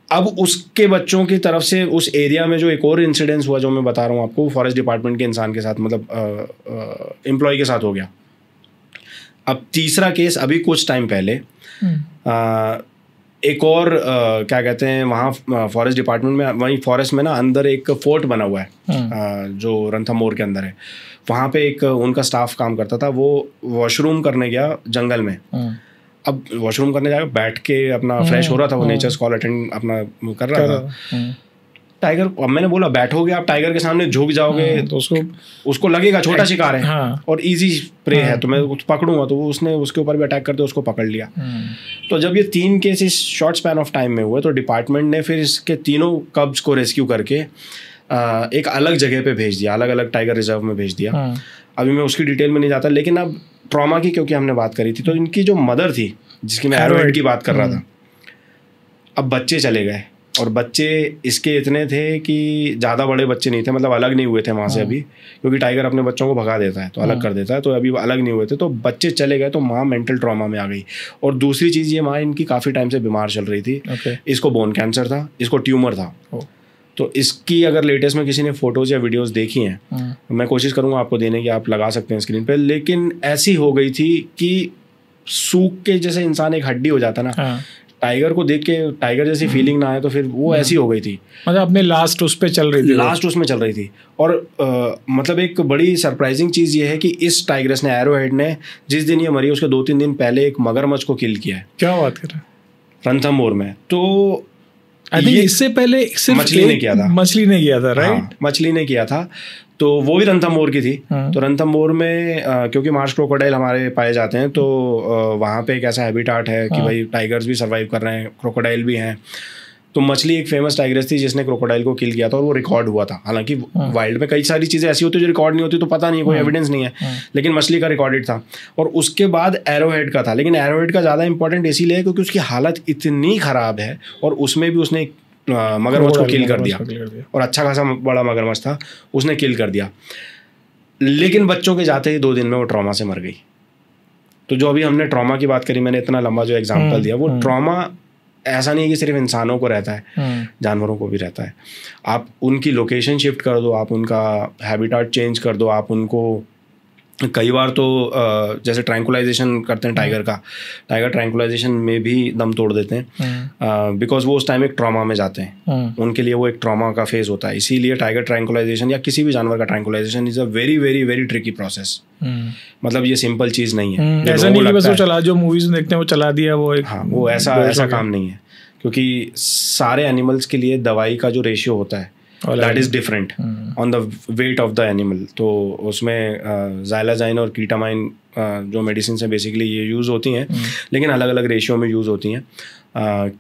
अब उसके बच्चों की तरफ से उस एरिया में जो एक और इंसिडेंस हुआ, जो मैं बता रहा हूँ आपको, फॉरेस्ट डिपार्टमेंट के इंसान के साथ, मतलब एम्प्लॉय के साथ हो गया। अब तीसरा केस अभी कुछ टाइम पहले एक और क्या कहते हैं, वहाँ फॉरेस्ट डिपार्टमेंट में, वहीं फॉरेस्ट में ना अंदर एक फोर्ट बना हुआ है जो रणथंभौर के अंदर है। वहाँ पे एक उनका स्टाफ काम करता था, वो वॉशरूम करने गया जंगल में। अब वॉशरूम करने जाकर बैठ के अपना फ्रेश हो रहा था, वो नेचर्स कॉल अटेंड अपना कर रहा था। टाइगर, अब मैंने बोला बैठोगे आप टाइगर के सामने झुक जाओगे तो उसको लगेगा छोटा शिकार है और इजी प्रे है, तो मैं पकड़ूंगा, तो वो उसने उसके ऊपर भी अटैक करते उसको पकड़ लिया। तो जब ये 3 केस इस शॉर्ट स्पैन ऑफ टाइम में हुए, तो डिपार्टमेंट ने फिर इसके तीनों कब्स को रेस्क्यू करके एक अलग जगह पे भेज दिया, अलग अलग टाइगर रिजर्व में भेज दिया। अभी मैं उसकी डिटेल में नहीं जाता, लेकिन अब ट्रॉमा की क्योंकि हमने बात करी थी, तो इनकी जो मदर थी जिसकी मैं एरोहेड की बात कर रहा था, अब बच्चे चले गए और बच्चे इसके इतने थे कि ज़्यादा बड़े बच्चे नहीं थे, मतलब अलग नहीं हुए थे वहाँ से अभी, क्योंकि टाइगर अपने बच्चों को भगा देता है तो अलग कर देता है, तो अभी अलग नहीं हुए थे, तो बच्चे चले गए, तो माँ मेंटल ट्रॉमा में आ गई। और दूसरी चीज़, ये माँ इनकी काफ़ी टाइम से बीमार चल रही थी। इसको बोन कैंसर था, इसको ट्यूमर था। तो इसकी अगर लेटेस्ट में किसी ने फोटोज़ या वीडियोस देखी हैं, मैं कोशिश करूँगा आपको देने की, आप लगा सकते हैं स्क्रीन पे, लेकिन ऐसी हो गई थी कि सूख के जैसे इंसान एक हड्डी हो जाता ना, टाइगर को देख के टाइगर जैसी फीलिंग ना आए, तो फिर वो ऐसी हो गई थी, मतलब अपने लास्ट उस पे चल रही थी, लास्ट उसमें चल रही थी। और मतलब एक बड़ी सरप्राइजिंग चीज़ ये है कि इस टाइग्रेस ने, एरोहेड ने, जिस दिन ये मरी उसके 2-3 दिन पहले एक मगरमच्छ को किल किया है। क्या बात कर रहे हैं? रणथंभौर में। तो आई थिंक इससे पहले सिर्फ मछली ने किया था, राइट? हाँ, मछली ने किया था, तो वो भी रणथंभौर की थी। तो रणथंभौर में क्योंकि मार्श क्रोकोडाइल हमारे पाए जाते हैं, तो वहाँ पे एक ऐसा हैबिटाट है कि भाई टाइगर्स भी सर्वाइव कर रहे हैं, क्रोकोडाइल भी हैं। तो मछली एक फेमस टाइग्रेस थी जिसने क्रोकोडाइल को किल किया था, और वो रिकॉर्ड हुआ था। हालांकि वाइल्ड में कई सारी चीज़ें ऐसी होती है जो रिकॉर्ड नहीं होती, तो पता नहीं, कोई एविडेंस नहीं है, लेकिन मछली का रिकॉर्डेड था। और उसके बाद एरोहेड का था, लेकिन एरोहेड का ज़्यादा इंपॉर्टेंट इसीलिए है क्योंकि उसकी हालत इतनी ख़राब है, और उसमें भी उसने मगरमच्छ को किल कर दिया, और अच्छा खासा बड़ा मगरमच्छ था, उसने किल कर दिया। लेकिन बच्चों के जाते ही 2 दिन में वो ट्रॉमा से मर गई। तो जो अभी हमने ट्रॉमा की बात करी, मैंने इतना लंबा जो एग्जांपल दिया, वो ट्रॉमा ऐसा नहीं है कि सिर्फ इंसानों को रहता है, जानवरों को भी रहता है। आप उनकी लोकेशन शिफ्ट कर दो, आप उनका हैबिटाट चेंज कर दो, आप उनको कई बार तो जैसे ट्रैंकुलाइजेशन करते हैं टाइगर का, टाइगर ट्रैंकुलाइजेशन में भी दम तोड़ देते हैं, बिकॉज वो उस टाइम एक ट्रॉमा में जाते हैं, उनके लिए वो एक ट्रॉमा का फेज होता है। इसीलिए टाइगर ट्रैंकुलाइजेशन या किसी भी जानवर का tranquilization is a very very very tricky process. मतलब ये सिंपल चीज़ नहीं है, ऐसा नहीं कि बस वो चला, जो मूवीज में देखते हैं वो चला दिया, वो एक, हाँ, वो ऐसा काम नहीं है, क्योंकि सारे एनिमल्स के लिए दवाई का जो रेशियो होता है that is different on the weight of the animal. तो उसमें ज़ाइलाज़ाइन और कीटामाइन जो मेडिसिन है बेसिकली ये यूज़ होती हैं, लेकिन अलग अलग रेशियो में यूज़ होती हैं,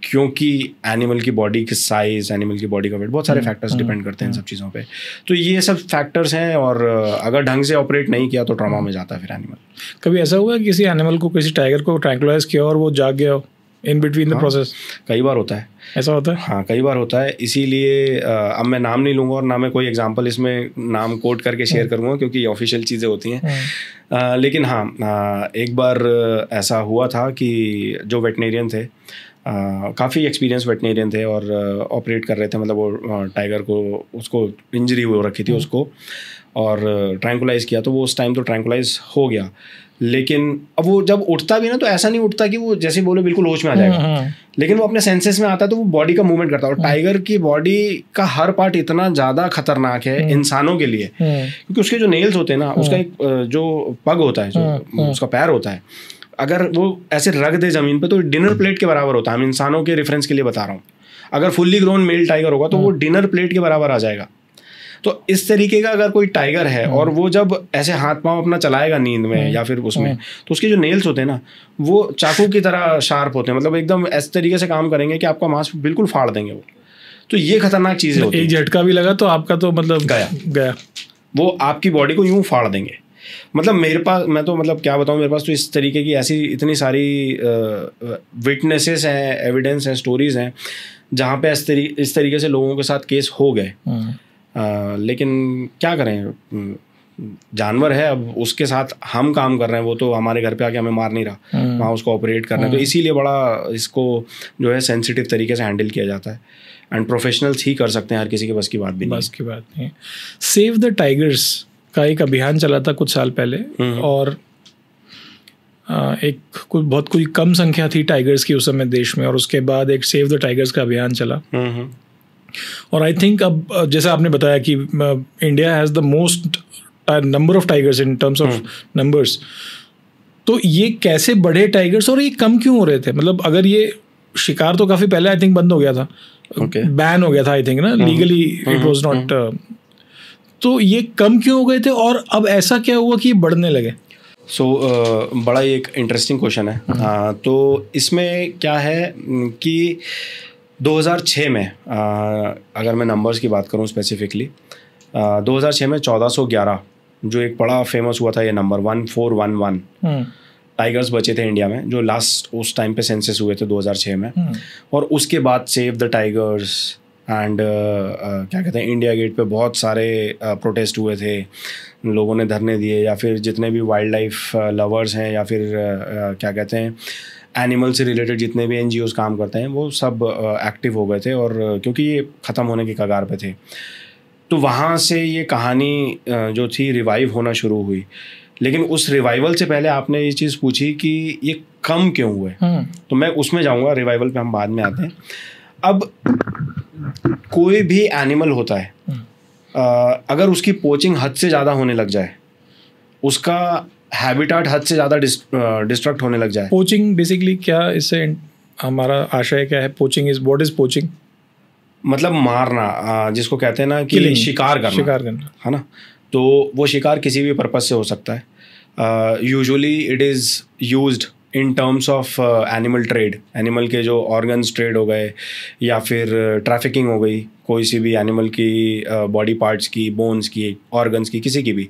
क्योंकि एनिमल की बॉडी की साइज़, एनिमल की बॉडी का वेट, बहुत सारे फैक्टर्स डिपेंड करते हैं इन सब चीज़ों पे। तो ये सब फैक्टर्स हैं, और अगर ढंग से ऑपरेट नहीं किया तो ट्रॉमा में जाता है फिर एनिमल। कभी ऐसा हुआ कि किसी एनिमल को, किसी टाइगर को ट्रैंकुलाइज किया और वो जाग गया हो इन बिटवीन द प्रोसेस? कई बार होता है, ऐसा होता है। हाँ, कई बार होता है। इसीलिए अब मैं नाम नहीं लूँगा और ना मैं कोई एग्जांपल इसमें नाम कोट करके शेयर करूँगा, क्योंकि ये ऑफिशियल चीज़ें होती हैं। लेकिन हाँ, एक बार ऐसा हुआ था कि जो वेटनेरियन थे, काफ़ी एक्सपीरियंस वेटनेरियन थे, और ऑपरेट कर रहे थे, मतलब वो टाइगर को, उसको इंजरी हो रखी थी उसको, और ट्रैंकुलाइज किया, तो वो उस टाइम तो ट्रैंकुलाइज हो गया। लेकिन अब वो जब उठता भी ना, तो ऐसा नहीं उठता कि वो जैसे बोले बिल्कुल होश में आ जाएगा, लेकिन वो अपने सेंसेस में आता है, तो वो बॉडी का मूवमेंट करता है। और टाइगर की बॉडी का हर पार्ट इतना ज़्यादा खतरनाक है इंसानों के लिए, क्योंकि उसके जो नेल्स होते हैं ना, उसका एक जो पग होता है, जो उसका पैर होता है, अगर वो ऐसे रख दे ज़मीन पे तो डिनर प्लेट के बराबर होता है। हम इंसानों के रेफरेंस के लिए बता रहा हूँ, अगर फुल्ली ग्रोन मेल टाइगर होगा तो वो डिनर प्लेट के बराबर आ जाएगा। तो इस तरीके का अगर कोई टाइगर है और वो जब ऐसे हाथ पांव अपना चलाएगा नींद में या फिर उसमें, तो उसके जो नेल्स होते हैं ना, वो चाकू की तरह शार्प होते हैं, मतलब एकदम इस तरीके से काम करेंगे कि आपका मांस बिल्कुल फाड़ देंगे वो। तो ये खतरनाक चीज़ें होती हैं। एक झटका भी लगा तो आपका तो मतलब गया, वो आपकी बॉडी को यूं फाड़ देंगे। मतलब मेरे पास, मैं तो मतलब क्या बताऊं, मेरे पास तो इस तरीके की ऐसी इतनी सारी विटनेसेस हैं, एविडेंस हैं, स्टोरीज हैं, जहाँ पे इस तरीके से लोगों के साथ केस हो गए। लेकिन क्या करें, जानवर है, अब उसके साथ हम काम कर रहे हैं, वो तो हमारे घर पे आके हमें मार नहीं रहा, वहाँ उसको ऑपरेट करना है। तो इसीलिए बड़ा इसको जो है सेंसिटिव तरीके से हैंडल किया जाता है, एंड प्रोफेशनल ही कर सकते हैं, हर किसी के बस की बात भी नहीं। बस की बात नहीं है। सेव द टाइगर्स का एक अभियान चला था कुछ साल पहले, और एक कोई कम संख्या थी टाइगर्स की उस समय देश में, और उसके बाद एक सेव द टाइगर्स का अभियान चला। और आई थिंक अब जैसे आपने बताया कि India has the most number of tigers in terms of numbers, तो ये कैसे बढ़े टाइगर्स, और ये कम क्यों हो रहे थे? मतलब अगर ये शिकार तो काफ़ी पहले आई थिंक बंद हो गया था, बैन हो गया था आई थिंक ना, लीगली इट वाज नॉट, तो ये कम क्यों हो गए थे, और अब ऐसा क्या हुआ कि ये बढ़ने लगे? बड़ा ही एक इंटरेस्टिंग क्वेश्चन है। तो इसमें क्या है कि 2006 में अगर मैं नंबर्स की बात करूं स्पेसिफिकली, 2006 में 1411 जो एक बड़ा फेमस हुआ था ये नंबर 1411 टाइगर्स बचे थे इंडिया में, जो लास्ट उस टाइम पे सेंसस हुए थे 2006 में। और उसके बाद सेव द टाइगर्स एंड क्या कहते हैं, इंडिया गेट पे बहुत सारे प्रोटेस्ट हुए थे, लोगों ने धरने दिए, या फिर जितने भी वाइल्ड लाइफ लवर्स हैं या फिर क्या कहते हैं एनिमल से रिलेटेड जितने भी NGOs काम करते हैं वो सब एक्टिव हो गए थे, और क्योंकि ये ख़त्म होने की कगार पे थे। तो वहाँ से ये कहानी जो थी रिवाइव होना शुरू हुई। लेकिन उस रिवाइवल से पहले आपने ये चीज़ पूछी कि ये कम क्यों हुए, तो मैं उसमें जाऊँगा, रिवाइवल पे हम बाद में आते हैं। अब कोई भी एनिमल होता है, अगर उसकी पोचिंग हद से ज़्यादा होने लग जाए, उसका हैबिटाट हद से ज़्यादा डिस्ट्रक्ट होने लग जाए। पोचिंग बेसिकली क्या, इससे हमारा आशय क्या है? Poaching is, what is poaching? मतलब मारना, जिसको कहते हैं ना कि शिकार करना, है ना। तो वो शिकार किसी भी पर्पज से हो सकता है। Usually it is used in terms of animal trade, animal के जो ऑर्गन्स ट्रेड हो गए, या फिर ट्रैफिकिंग हो गई कोई सी भी एनिमल की बॉडी पार्ट्स की, बोन्स की, ऑर्गन्स की, किसी की भी।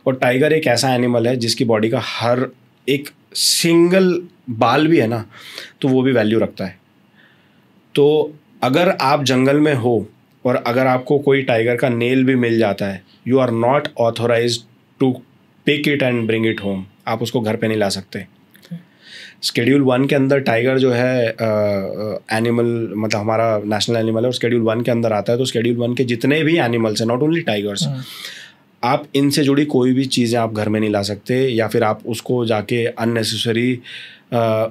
और टाइगर एक ऐसा एनिमल है जिसकी बॉडी का हर एक सिंगल बाल भी है ना, तो वो भी वैल्यू रखता है। तो अगर आप जंगल में हो और अगर आपको कोई टाइगर का नेल भी मिल जाता है, you are not authorised to pick it and bring it home. आप उसको घर पे नहीं ला सकते। शेड्यूल 1 के अंदर टाइगर जो है एनिमल, मतलब हमारा नेशनल एनिमल है, और शेड्यूल 1 के अंदर आता है। तो शेड्यूल 1 के जितने भी एनिमल्स हैं, नॉट ओनली टाइगर्स, आप इनसे जुड़ी कोई भी चीज़ें आप घर में नहीं ला सकते, या फिर आप उसको जाके अननेसेसरी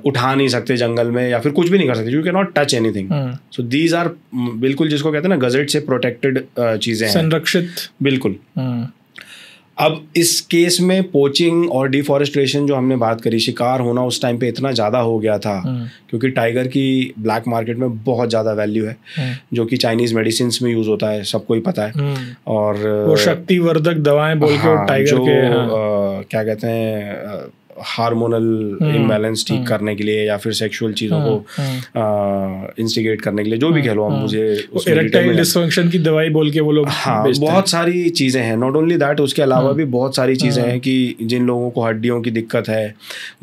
उठा नहीं सकते जंगल में, या फिर कुछ भी नहीं कर सकते। You can not touch anything. So these are बिल्कुल जिसको कहते हैं ना गजेट से प्रोटेक्टेड चीज़ें हैं, संरक्षित। बिल्कुल। अब इस केस में पोचिंग और डिफॉरेस्टेशन जो हमने बात करी, शिकार होना उस टाइम पे इतना ज़्यादा हो गया था क्योंकि टाइगर की ब्लैक मार्केट में बहुत ज़्यादा वैल्यू है, जो कि चाइनीज़ मेडिसिन में यूज़ होता है, सबको ही पता है। और वो शक्तिवर्धक दवाएं बोल के टाइगर जो क्या कहते हैं हार्मोनल इम्बैलेंस ठीक करने के लिए, या फिर सेक्सुअल चीज़ों को इंस्टिगेट करने के लिए, जो भी कह लो आप, मुझे इरेक्टाइल डिसफंक्शन की दवाई बोल के वो लोग बहुत सारी चीज़ें हैं। नॉट ओनली दैट, उसके अलावा भी बहुत सारी चीज़ें हैं कि जिन लोगों को हड्डियों की दिक्कत है,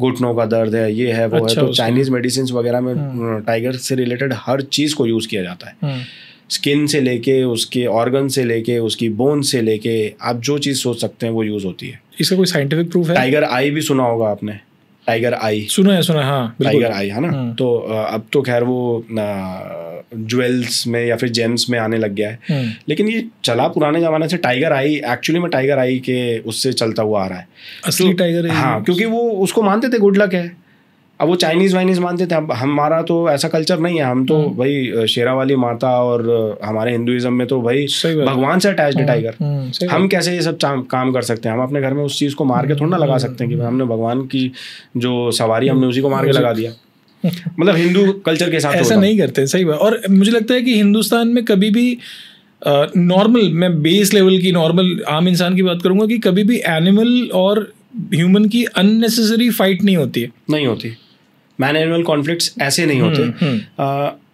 घुटनों का दर्द है, ये है वो है, तो चाइनीज़ मेडिसिन वगैरह में टाइगर से रिलेटेड हर चीज़ को यूज़ किया जाता है। स्किन से लेके, उसके ऑर्गन से लेके, उसकी बोन से लेके, आप जो चीज़ सोच सकते हैं वो यूज़ होती है। इसका कोई साइंटिफिक प्रूफ है? टाइगर आई भी सुना होगा आपने, टाइगर आई सुना है हाँ, टाइगर आई, है ना। तो अब तो खैर वो ज्वेल्स में या फिर जेम्स में आने लग गया है, लेकिन ये चला पुराने ज़माने से। टाइगर आई एक्चुअली में टाइगर आई के उससे चलता हुआ आ रहा है, असली टाइगर। हाँ, क्योंकि वो उसको मानते थे गुड लक है। अब वो चाइनीज़ वाइनीज़ मानते थे, अब हमारा तो ऐसा कल्चर नहीं है। हम तो भाई शेरा वाली माता, और हमारे हिंदुइज्म में तो भाई भगवान से अटैच्ड है टाइगर। हम कैसे ये सब काम कर सकते हैं? हम अपने घर में उस चीज़ को मार के थोड़ा ना लगा सकते हैं कि हमने भगवान की जो सवारी हमने उसी को मार के लगा दिया। मतलब हिंदू कल्चर के हिसाब से ऐसा नहीं करते, सही बात। और मुझे लगता है कि हिंदुस्तान में कभी भी नॉर्मल, मैं बेस लेवल की नॉर्मल आम इंसान की बात करूंगा, कि कभी भी एनिमल और ह्यूमन की अननेसेसरी फाइट नहीं होती है। नहीं होती। मैन एनिमल कॉन्फ्लिक्ट्स ऐसे नहीं होते।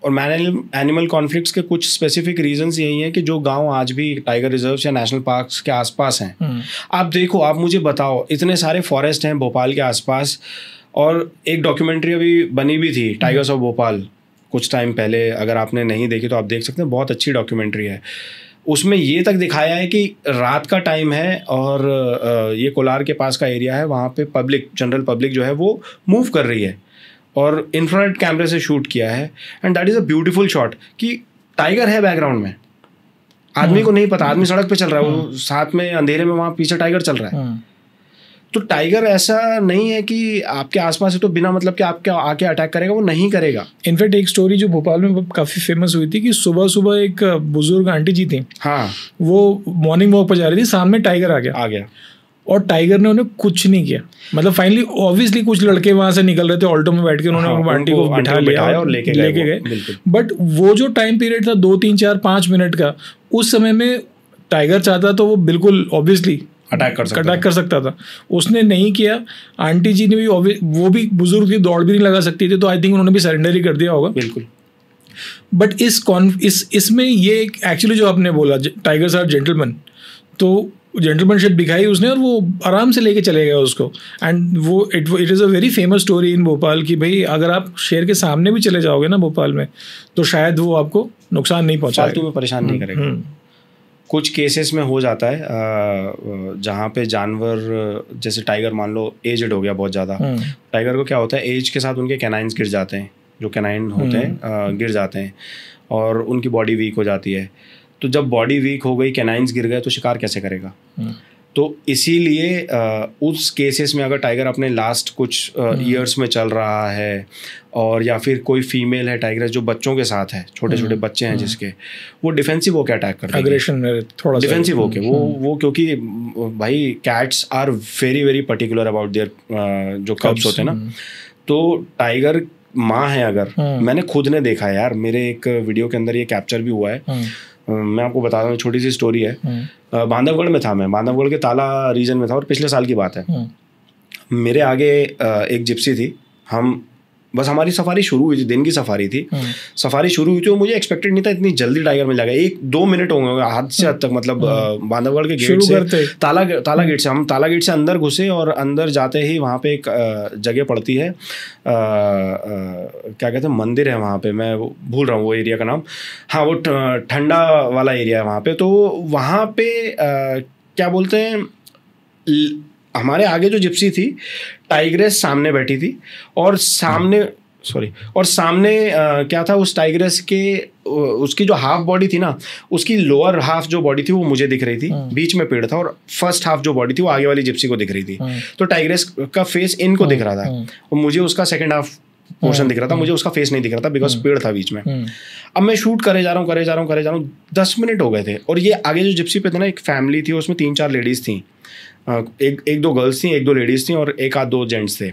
और मैन एनिमल कॉन्फ्लिक्ट्स के कुछ स्पेसिफिक रीजंस यही हैं कि जो गांव आज भी टाइगर रिजर्व्स या नेशनल पार्क्स के आसपास हैं, आप देखो, आप मुझे बताओ, इतने सारे फॉरेस्ट हैं भोपाल के आसपास। और एक डॉक्यूमेंट्री अभी बनी भी थी, टाइगर्स ऑफ भोपाल, कुछ टाइम पहले। अगर आपने नहीं देखी तो आप देख सकते हैं, बहुत अच्छी डॉक्यूमेंट्री है। उसमें ये तक दिखाया है कि रात का टाइम है और ये कोलार के पास का एरिया है, वहाँ पे पब्लिक, जनरल पब्लिक जो है वो मूव कर रही है, और इंफ्रारेड कैमरे से शूट किया है। And that is a beautiful shot कि टाइगर है बैकग्राउंड में, आदमी को नहीं पता, आदमी सड़क पे चल रहा है, वो साथ में अंधेरे में वहाँ पीछे टाइगर चल रहा है। तो टाइगर ऐसा नहीं है कि आपके आसपास है तो बिना मतलब कि आपके आके अटैक करेगा, वो नहीं करेगा। इनफैक्ट एक स्टोरी जो भोपाल में काफ़ी फेमस हुई थी कि सुबह सुबह एक बुजुर्ग आंटी जी थी, हाँ, वो मॉर्निंग वॉक पर जा रही थी, सामने टाइगर आ गया और टाइगर ने उन्हें कुछ नहीं किया। मतलब फाइनली ऑब्वियसली कुछ लड़के वहां से निकल रहे थे, ऑल्टो में बैठ के उन्होंने आंटी को बिठा लिया और लेके गए। बट वो जो टाइम पीरियड था 2, 3, 4, 5 मिनट का, उस समय में टाइगर चाहता तो वो बिल्कुल ऑब्वियसली अटैक कर सकता था। उसने नहीं किया। आंटी जी ने भी, वो भी बुजुर्ग की, दौड़ भी नहीं लगा सकती थी, तो आई थिंक उन्होंने भी सरेंडर ही कर दिया होगा। बिल्कुल। बट इसमें ये एक्चुअली जो आपने बोला टाइगर्स आर जेंटलमैन, तो जेंटलमैनशिप दिखाई उसने और वो आराम से लेके चले गया उसको. एंड वो it is a very famous story in Bhopal कि भाई अगर आप शेर के सामने भी चले जाओगे ना भोपाल में तो शायद वो आपको नुकसान नहीं पहुंचाएगा, फालतू में परेशान नहीं करेगा. कुछ केसेस में हो जाता है जहाँ पे जानवर जैसे टाइगर मान लो एजड हो गया बहुत ज़्यादा. टाइगर को क्या होता है, एज के साथ उनके कैनाइन्स गिर जाते हैं, जो कैनाइन होते हैं गिर जाते हैं और उनकी बॉडी वीक हो जाती है. तो जब बॉडी वीक हो गई, कैनाइन्स गिर गए, तो शिकार कैसे करेगा. तो इसीलिए उस केसेस में अगर टाइगर अपने लास्ट कुछ ईयर्स में चल रहा है और या फिर कोई फीमेल है टाइगर जो बच्चों के साथ है, छोटे छोटे बच्चे हैं जिसके, वो डिफेंसिव होकर अटैक कर रही है, एग्रेशन में थोड़ा डिफेंसिव होके वो क्योंकि भाई cats are very very particular about their जो कब्स होते हैं ना. तो टाइगर माँ है अगर, मैंने खुद ने देखा है यार, मेरे एक वीडियो के अंदर ये कैप्चर भी हुआ है. मैं आपको बता रहा हूँ, छोटी सी स्टोरी है. बांधवगढ़ में था मैं, बांधवगढ़ के ताला रीजन में था और पिछले साल की बात है. मेरे आगे एक जिप्सी थी, हम बस हमारी सफारी शुरू हुई थी, दिन की सफारी थी. सफारी शुरू हुई थी और मुझे एक्सपेक्टेड नहीं था इतनी जल्दी टाइगर मिल जाएगा. 1-2 मिनट होंगे हद से हद तक, मतलब बांधवगढ़ के गेट से ताला गेट से हम ताला गेट से अंदर घुसे और अंदर जाते ही वहाँ पे एक जगह पड़ती है, क्या कहते हैं, मंदिर है वहाँ पे, मैं भूल रहा हूँ वो एरिया का नाम. हाँ, वो ठंडा वाला एरिया है वहाँ पे. तो वहाँ पे क्या बोलते हैं, हमारे आगे जो जिप्सी थी, टाइग्रेस सामने बैठी थी और सामने क्या था, उस टाइग्रेस के उसकी जो हाफ बॉडी थी ना, उसकी लोअर हाफ जो बॉडी थी वो मुझे दिख रही थी, बीच में पेड़ था, और फर्स्ट हाफ जो बॉडी थी वो आगे वाली जिप्सी को दिख रही थी. तो टाइग्रेस का फेस इनको दिख रहा था और मुझे उसका सेकंड हाफ पोर्शन दिख रहा था, मुझे उसका फेस नहीं दिख रहा था बिकॉज पेड़ था बीच में. अब मैं शूट करे जा रहा हूँ 10 मिनट हो गए थे और ये आगे जो जिप्सी पे थे ना, एक फैमिली थी, उसमें 3-4 लेडीज थी, एक दो गर्ल्स थी, 1-2 लेडीज थी और 1-2 जेंट्स थे.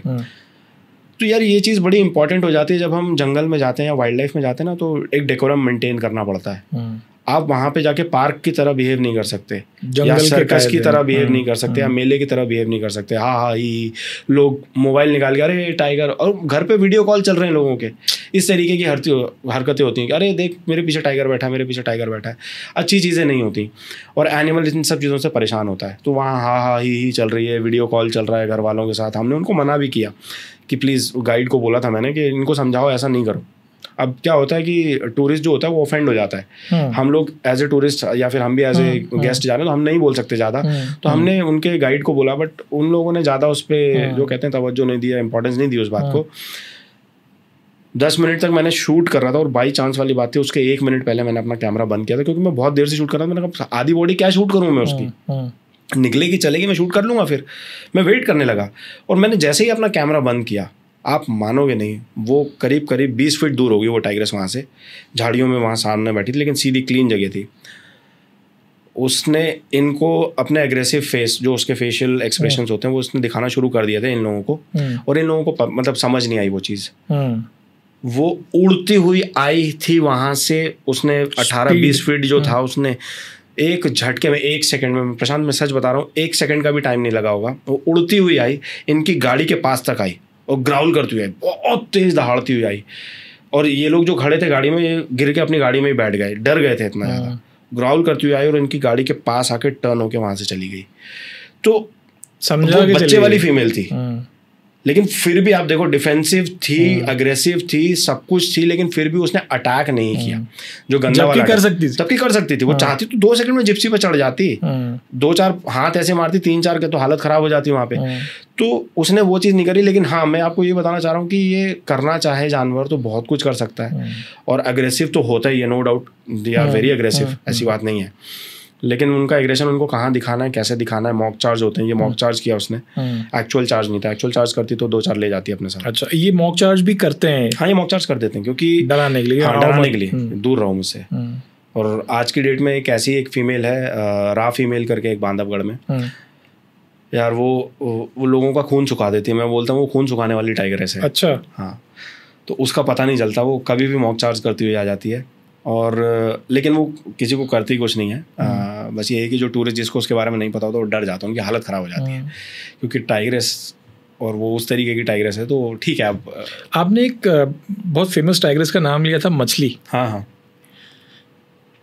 तो यार ये चीज़ बड़ी इंपॉर्टेंट हो जाती है जब हम जंगल में जाते हैं या वाइल्ड लाइफ में जाते हैं ना, तो एक डेकोरम मेंटेन करना पड़ता है. आप वहाँ पे जाके पार्क की तरह बिहेव नहीं कर सकते, या सर्कस की तरह बिहेव नहीं कर सकते, या मेले की तरह बिहेव नहीं कर सकते. हाँ ही लोग मोबाइल निकाल के अरे टाइगर, और घर पे वीडियो कॉल चल रहे हैं लोगों के, इस तरीके की हरकतें होती हैं कि अरे देख मेरे पीछे टाइगर बैठा है. अच्छी चीज़ें नहीं होती और एनिमल इन सब चीज़ों से परेशान होता है. तो वहाँ हाँ ही चल रही है, वीडियो कॉल चल रहा है घर वालों के साथ. हमने उनको मना भी किया कि प्लीज़, गाइड को बोला था मैंने कि इनको समझाओ ऐसा नहीं करो. अब क्या होता है कि टूरिस्ट जो होता है वो ऑफेंड हो जाता है. हम लोग एज ए टूरिस्ट या फिर हम भी एज ए गेस्ट जा रहे हैं तो हम नहीं बोल सकते ज़्यादा. तो हमने उनके गाइड को बोला, बट उन लोगों ने ज़्यादा उस पर जो कहते हैं तवज्जो नहीं दिया, इंपॉर्टेंस नहीं दी उस बात को. 10 मिनट तक मैंने शूट कर रहा था और बाई चांस वाली बात थी, उसके 1 मिनट पहले मैंने अपना कैमरा बंद किया था क्योंकि मैं बहुत देर से शूट कर रहा था. मैंने कहा आधी बॉडी क्या शूट करूँ मैं उसकी, निकलेगी चलेगी मैं शूट कर लूँगा. फिर मैं वेट करने लगा और मैंने जैसे ही अपना कैमरा बंद किया, आप मानोगे नहीं, वो करीब 20 फीट दूर होगी वो टाइग्रेस वहाँ से, झाड़ियों में वहाँ सामने बैठी थी, लेकिन सीधी क्लीन जगह थी. उसने इनको अपने एग्रेसिव फेस, जो उसके फेशियल एक्सप्रेशंस होते हैं, वो उसने दिखाना शुरू कर दिया था इन लोगों को. और इन लोगों को मतलब समझ नहीं आई वो चीज़. वो उड़ती हुई आई थी वहाँ से, उसने 18-20 फीट जो था उसने एक झटके में, 1 सेकंड में, प्रशांत मैं सच बता रहा हूँ 1 सेकंड का भी टाइम नहीं लगा होगा, वो उड़ती हुई आई, इनकी गाड़ी के पास तक आई और ग्राउल करती हुई आई, बहुत तेज दहाड़ती हुई आई. और ये लोग जो खड़े थे गाड़ी में, ये गिर के अपनी गाड़ी में ही बैठ गए, डर गए थे इतना ज़्यादा. ग्राउल करती हुई आई और इनकी गाड़ी के पास आके टर्न होके वहाँ से चली गई. तो समझा कि बच्चे वाली फीमेल थी, लेकिन फिर भी आप देखो डिफेंसिव थी, अग्रेसिव थी, सब कुछ थी, लेकिन फिर भी उसने अटैक नहीं किया. जो गंदा वाला तब कर सकती थी. वो चाहती तो 2 सेकंड में जिप्सी पे चढ़ जाती, 2-4 हाथ ऐसे मारती, 3-4 के तो हालत खराब हो जाती वहाँ पे. तो उसने वो चीज़ नहीं करी. लेकिन हाँ, मैं आपको ये बताना चाह रहा हूँ कि ये करना चाहे जानवर तो बहुत कुछ कर सकता है और अग्रेसिव तो होता ही है, no doubt, they are very aggressive, ऐसी बात नहीं है. लेकिन उनका एग्रेशन उनको कहाँ दिखाना है, कैसे दिखाना है, मॉक चार्ज होते हैं. ये मॉक चार्ज किया उसने, एक्चुअल चार्ज नहीं था. एक्चुअल चार्ज करती तो 2-4 ले जाती अपने साथ. अच्छा, ये मॉक चार्ज भी करते हैं? हाँ, ये मॉक चार्ज कर देते हैं क्योंकि डराने के लिए. हाँ, डराने के लिए, दूर रहो मुझसे. और आज की डेट में एक ऐसी एक फीमेल है, रा फीमेल करके, एक बांधवगढ़ में. यार वो लोगों का खून सुखा देती है. मैं बोलता हूँ वो खून सुखाने वाली टाइगर है. अच्छा. हाँ, तो उसका पता नहीं चलता, वो कभी भी मॉक चार्ज करती हुई आ जाती है. और लेकिन वो किसी को करती कुछ नहीं है. बस ये है कि जो टूरिस्ट जिसको उसके बारे में नहीं पता होता वो डर जाता है, उनकी हालत ख़राब हो जाती है. क्योंकि टाइग्रेस और वो उस तरीके की टाइग्रेस है, तो ठीक है। अब आपने एक बहुत फेमस टाइग्रेस का नाम लिया था, मछली। हाँ हाँ,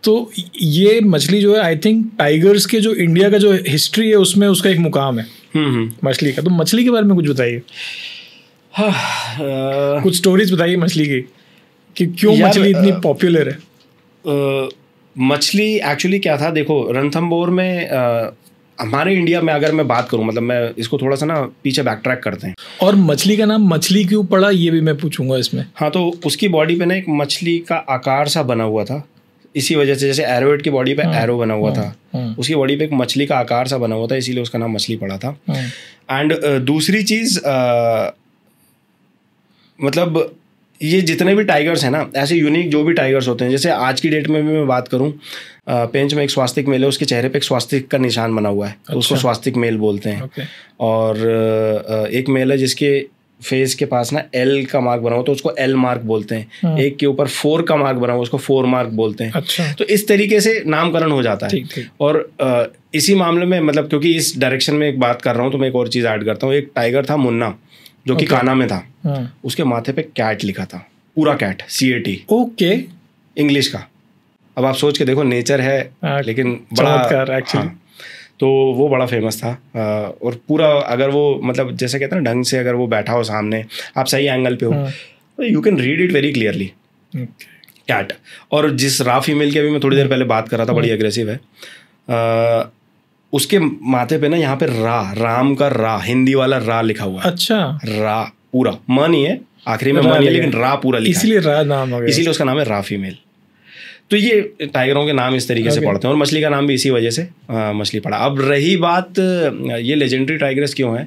तो ये मछली जो है, आई थिंक टाइगर्स के जो इंडिया का जो हिस्ट्री है उसमें उसका एक मुकाम है मछली का। तो मछली के बारे में कुछ बताइए। कुछ स्टोरीज बताइए मछली की, कि क्यों मछली इतनी पॉपुलर है। मछली एक्चुअली क्या था, देखो रणथंभौर में हमारे इंडिया में अगर मैं बात करूं, मतलब मैं इसको थोड़ा सा ना पीछे बैक ट्रैक करते हैं। और मछली का नाम मछली क्यों पड़ा, ये भी मैं पूछूंगा इसमें। हाँ, तो उसकी बॉडी पे ना एक मछली का आकार सा बना हुआ था, इसी वजह से, जैसे एरोहेड की बॉडी पे एरो बना हुआ था, उसकी बॉडी पे एक मछली का आकार सा बना हुआ था, इसीलिए उसका नाम मछली पड़ा था। एंड दूसरी चीज़, मतलब ये जितने भी टाइगर्स हैं ना, ऐसे यूनिक जो भी टाइगर्स होते हैं, जैसे आज की डेट में भी मैं बात करूं, पेंच में एक स्वास्तिक मेल है, उसके चेहरे पे एक स्वास्तिक का निशान बना हुआ है, तो उसको स्वास्तिक मेल बोलते हैं। और एक मेल है जिसके फेस के पास ना एल का मार्क बना हुआ, तो उसको एल मार्क बोलते हैं। एक के ऊपर 4 का मार्क बना हुआ, उसको 4 मार्क बोलते हैं। अच्छा। तो इस तरीके से नामकरण हो जाता है। और इसी मामले में, मतलब क्योंकि इस डायरेक्शन में एक बात कर रहा हूँ, तो मैं एक और चीज़ ऐड करता हूँ। एक टाइगर था मुन्ना, जो कि काना में था, उसके माथे पे कैट लिखा था, पूरा कैट, CAT। ओके, इंग्लिश का। अब आप सोच के देखो, नेचर है लेकिन बड़ा एक्चुअली। तो वो बड़ा फेमस था। और पूरा अगर वो, मतलब जैसे कहते हैं ना, ढंग से अगर वो बैठा हो सामने, आप सही एंगल पे हो, तो you can read it very clearly, cat. और जिस रा फीमेल की अभी मैं थोड़ी देर पहले बात कर रहा था, बड़ी एग्रेसिव है, उसके माथे पे ना यहाँ पे राम का रा, हिंदी वाला रा लिखा हुआ है। अच्छा। रा पूरा, म नहीं है, आखिरी में म नहीं है, लेकिन रा पूरा लिखा है, इसीलिए रा नाम हो गया, इसीलिए उसका नाम है रा फीमेल। तो ये टाइगरों के नाम इस तरीके से पड़ते हैं, और मछली का नाम भी इसी वजह से मछली पड़ा। अब रही बात ये लेजेंडरी टाइग्रेस क्यों है,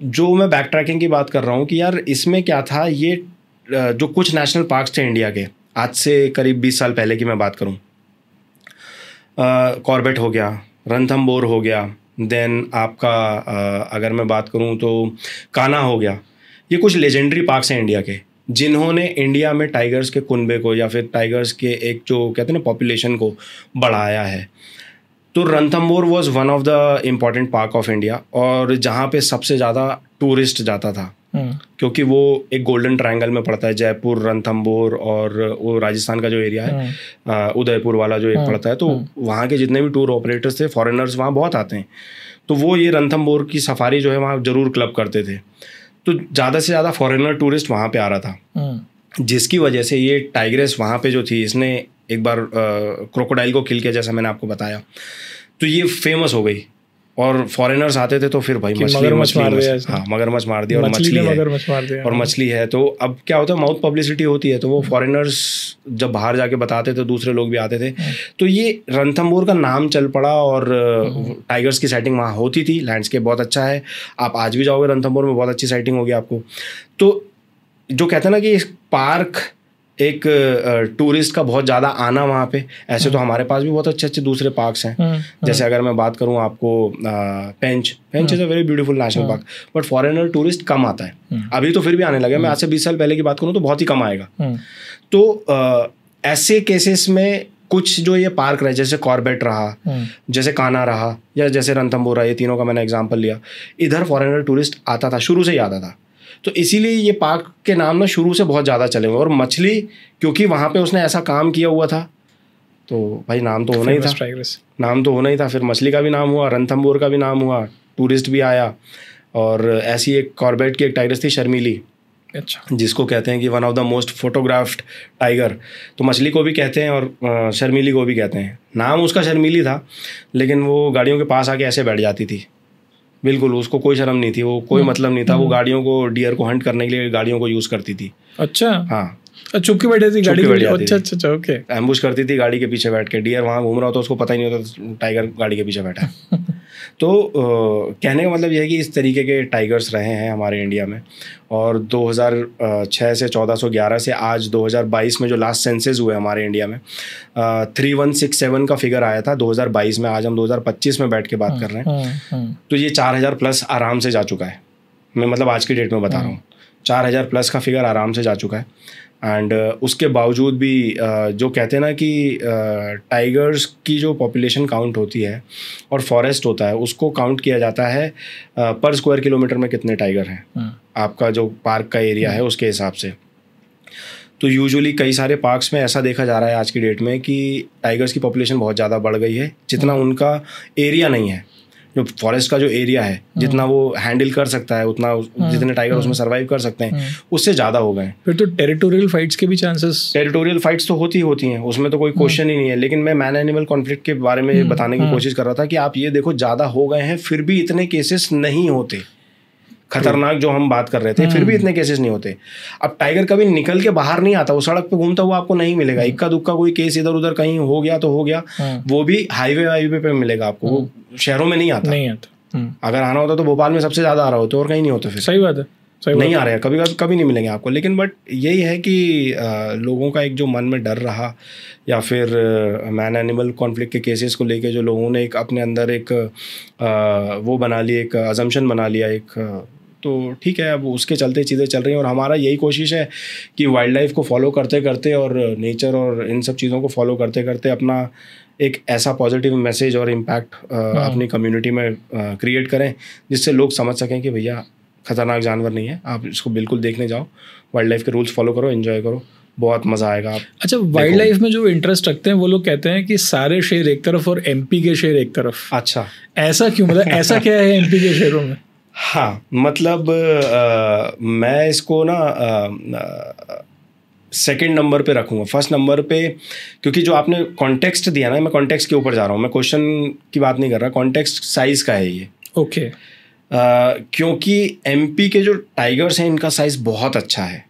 जो मैं बैक ट्रैकिंग की बात कर रहा हूँ कि यार इसमें क्या था, ये जो कुछ नेशनल पार्क्स थे इंडिया के, आज से करीब 20 साल पहले की मैं बात करूँ, कॉर्बेट हो गया, रणथंभौर हो गया, देन आपका अगर मैं बात करूँ तो कान्हा हो गया, ये कुछ लेजेंडरी पार्क्स हैं इंडिया के, जिन्होंने इंडिया में टाइगर्स के कुनबे को, या फिर टाइगर्स के एक जो कहते हैं ना पॉपुलेशन को, बढ़ाया है। तो Ranthambore was one of the important park of India, और जहाँ पे सबसे ज़्यादा टूरिस्ट जाता था, क्योंकि वो एक गोल्डन ट्रायंगल में पड़ता है, जयपुर, रणथंभौर और वो राजस्थान का जो एरिया है, उदयपुर वाला जो एक पड़ता है, तो वहाँ के जितने भी टूर ऑपरेटर्स थे, फॉरेनर्स वहाँ बहुत आते हैं, तो वो ये रणथंभौर की सफारी जो है वहाँ ज़रूर क्लब करते थे। तो ज़्यादा से ज़्यादा फॉरेनर टूरिस्ट वहाँ पे आ रहा था, जिसकी वजह से ये टाइग्रेस वहाँ पे जो थी, इसने एक बार क्रोकोडाइल को किल किया, जैसा मैंने आपको बताया, तो ये फेमस हो गई, और फॉरेनर्स आते थे तो फिर भाई मगरमच्छ मार दिया, हाँ मगरमच्छ मार दिया, और मछली है, और मछली है। तो अब क्या होता है, माउथ पब्लिसिटी होती है, तो वो फॉरेनर्स जब बाहर जाके बताते थे, दूसरे लोग भी आते थे, तो ये रणथंभौर का नाम चल पड़ा, और टाइगर्स की साइटिंग वहाँ होती थी। लैंडस्केप बहुत अच्छा है, आप आज भी जाओगे रणथंभौर में, बहुत अच्छी साइटिंग होगी आपको। तो जो कहते हैं ना कि पार्क एक टूरिस्ट का बहुत ज़्यादा आना वहाँ पे, ऐसे तो हमारे पास भी बहुत अच्छे अच्छे दूसरे पार्क्स हैं, जैसे अगर मैं बात करूँ आपको, Pench is a very beautiful national park, but foreigner tourist कम आता है, अभी तो फिर भी आने लगे। मैं आज से 20 साल पहले की बात करूँ तो बहुत ही कम आएगा। तो ऐसे केसेस में कुछ जो ये पार्क रहे, जैसे कॉर्बेट रहा, जैसे कान्हा रहा, या जैसे रणथंभौर रहा, ये तीनों का मैंने एग्जाम्पल लिया, इधर फॉरेनर टूरिस्ट आता था, शुरू से ही आता था। तो इसीलिए ये पार्क के नाम ना शुरू से बहुत ज़्यादा चले हुए। और मछली, क्योंकि वहाँ पे उसने ऐसा काम किया हुआ था, तो भाई नाम तो होना ही था, नाम तो होना ही था। फिर मछली का भी नाम हुआ, रणथंभौर का भी नाम हुआ, टूरिस्ट भी आया। और ऐसी एक कॉर्बेट की एक टाइग्रेस थी, शर्मीली, अच्छा, जिसको कहते हैं कि one of the most photographed tiger. तो मछली को भी कहते हैं और शर्मीली को भी कहते हैं। नाम उसका शर्मीली था, लेकिन वो गाड़ियों के पास आके ऐसे बैठ जाती थी, बिल्कुल उसको कोई शर्म नहीं थी, वो कोई मतलब नहीं था, वो गाड़ियों को, डियर को हंट करने के लिए गाड़ियों को यूज़ करती थी। अच्छा, हाँ, चुप के बैठे थी गाड़ी के पीछे। अच्छा, ओके। एम्बुश करती थी गाड़ी के पीछे बैठ के, डियर वहाँ घूम रहा होता, उसको पता ही नहीं होता टाइगर गाड़ी के पीछे बैठा है। तो कहने का मतलब यह है कि इस तरीके के टाइगर्स रहे हैं हमारे इंडिया में। और 2006 से 1411 से आज 2022 में जो लास्ट सेंसस हुए हमारे इंडिया में, 3167 का फिगर आया था 2022 में। आज हम 2025 में बैठ के बात कर रहे हैं, तो ये 4000 प्लस आराम से जा चुका है। मैं मतलब आज की डेट में बता रहा हूँ, 4000 प्लस का फिगर आराम से जा चुका है। एंड उसके बावजूद भी जो कहते हैं ना कि टाइगर्स की जो पॉपुलेशन काउंट होती है और फॉरेस्ट होता है उसको काउंट किया जाता है पर स्क्वायर किलोमीटर में कितने टाइगर हैं, आपका जो पार्क का एरिया है उसके हिसाब से। तो यूजुअली कई सारे पार्क्स में ऐसा देखा जा रहा है आज की डेट में कि टाइगर्स की पॉपुलेशन बहुत ज़्यादा बढ़ गई है, जितना उनका एरिया नहीं है, जो फॉरेस्ट का जो एरिया है जितना वो हैंडल कर सकता है उतना जितने टाइगर उसमें सर्वाइव कर सकते हैं उससे ज़्यादा हो गए। फिर तो टेरिटोरियल फाइट्स के भी चांसेस, टेरिटोरियल फाइट्स तो होती हैं, उसमें तो कोई क्वेश्चन ही नहीं है। लेकिन मैं मैन एनिमल कॉन्फ्लिक्ट के बारे में बताने की कोशिश कर रहा था कि आप ये देखो ज़्यादा हो गए हैं फिर भी इतने केसेस नहीं होते, खतरनाक जो हम बात कर रहे थे फिर भी इतने केसेस नहीं होते। अब टाइगर कभी निकल के बाहर नहीं आता, वो सड़क पे घूमता हुआ आपको नहीं मिलेगा, इक्का दुक्का कोई केस इधर उधर कहीं हो गया तो हो गया, वो भी हाईवे पे मिलेगा आपको, वो शहरों में नहीं आता। अगर आना होता तो भोपाल में सबसे ज्यादा आ रहा होता और कहीं नहीं होता। फिर सही बात है, नहीं आ रहे हैं, कभी नहीं मिलेंगे आपको। लेकिन बट यही है कि लोगों का एक जो मन में डर रहा या फिर मैन एनिमल कॉन्फ्लिक्ट के केसेस को लेके जो लोगों ने एक अपने अंदर एक वो बना ली, एक अजम्पशन बना लिया एक, तो ठीक है अब उसके चलते चीज़ें चल रही हैं। और हमारा यही कोशिश है कि वाइल्ड लाइफ को फॉलो करते करते और नेचर और इन सब चीज़ों को फॉलो करते करते अपना एक ऐसा पॉजिटिव मैसेज और इम्पैक्ट अपनी कम्युनिटी में क्रिएट करें जिससे लोग समझ सकें कि भैया खतरनाक जानवर नहीं है, आप इसको बिल्कुल देखने जाओ, वाइल्ड लाइफ के रूल्स फॉलो करो, एंजॉय करो, बहुत मज़ा आएगा। आप अच्छा, वाइल्ड लाइफ में जो इंटरेस्ट रखते हैं वो लोग कहते हैं कि सारे शेर एक तरफ और एमपी के शेर एक तरफ। अच्छा, ऐसा क्यों, मतलब ऐसा क्या है एमपी के शेरों में? हाँ, मतलब मैं इसको ना सेकंड नंबर पे रखूँगा। फर्स्ट नंबर पे क्योंकि जो आपने कॉन्टेक्स्ट दिया ना, मैं कॉन्टेक्स्ट के ऊपर जा रहा हूँ, मैं क्वेश्चन की बात नहीं कर रहा, कॉन्टेक्स्ट साइज़ का है ये। ओके। क्योंकि एमपी के जो टाइगर्स हैं इनका साइज़ बहुत अच्छा है,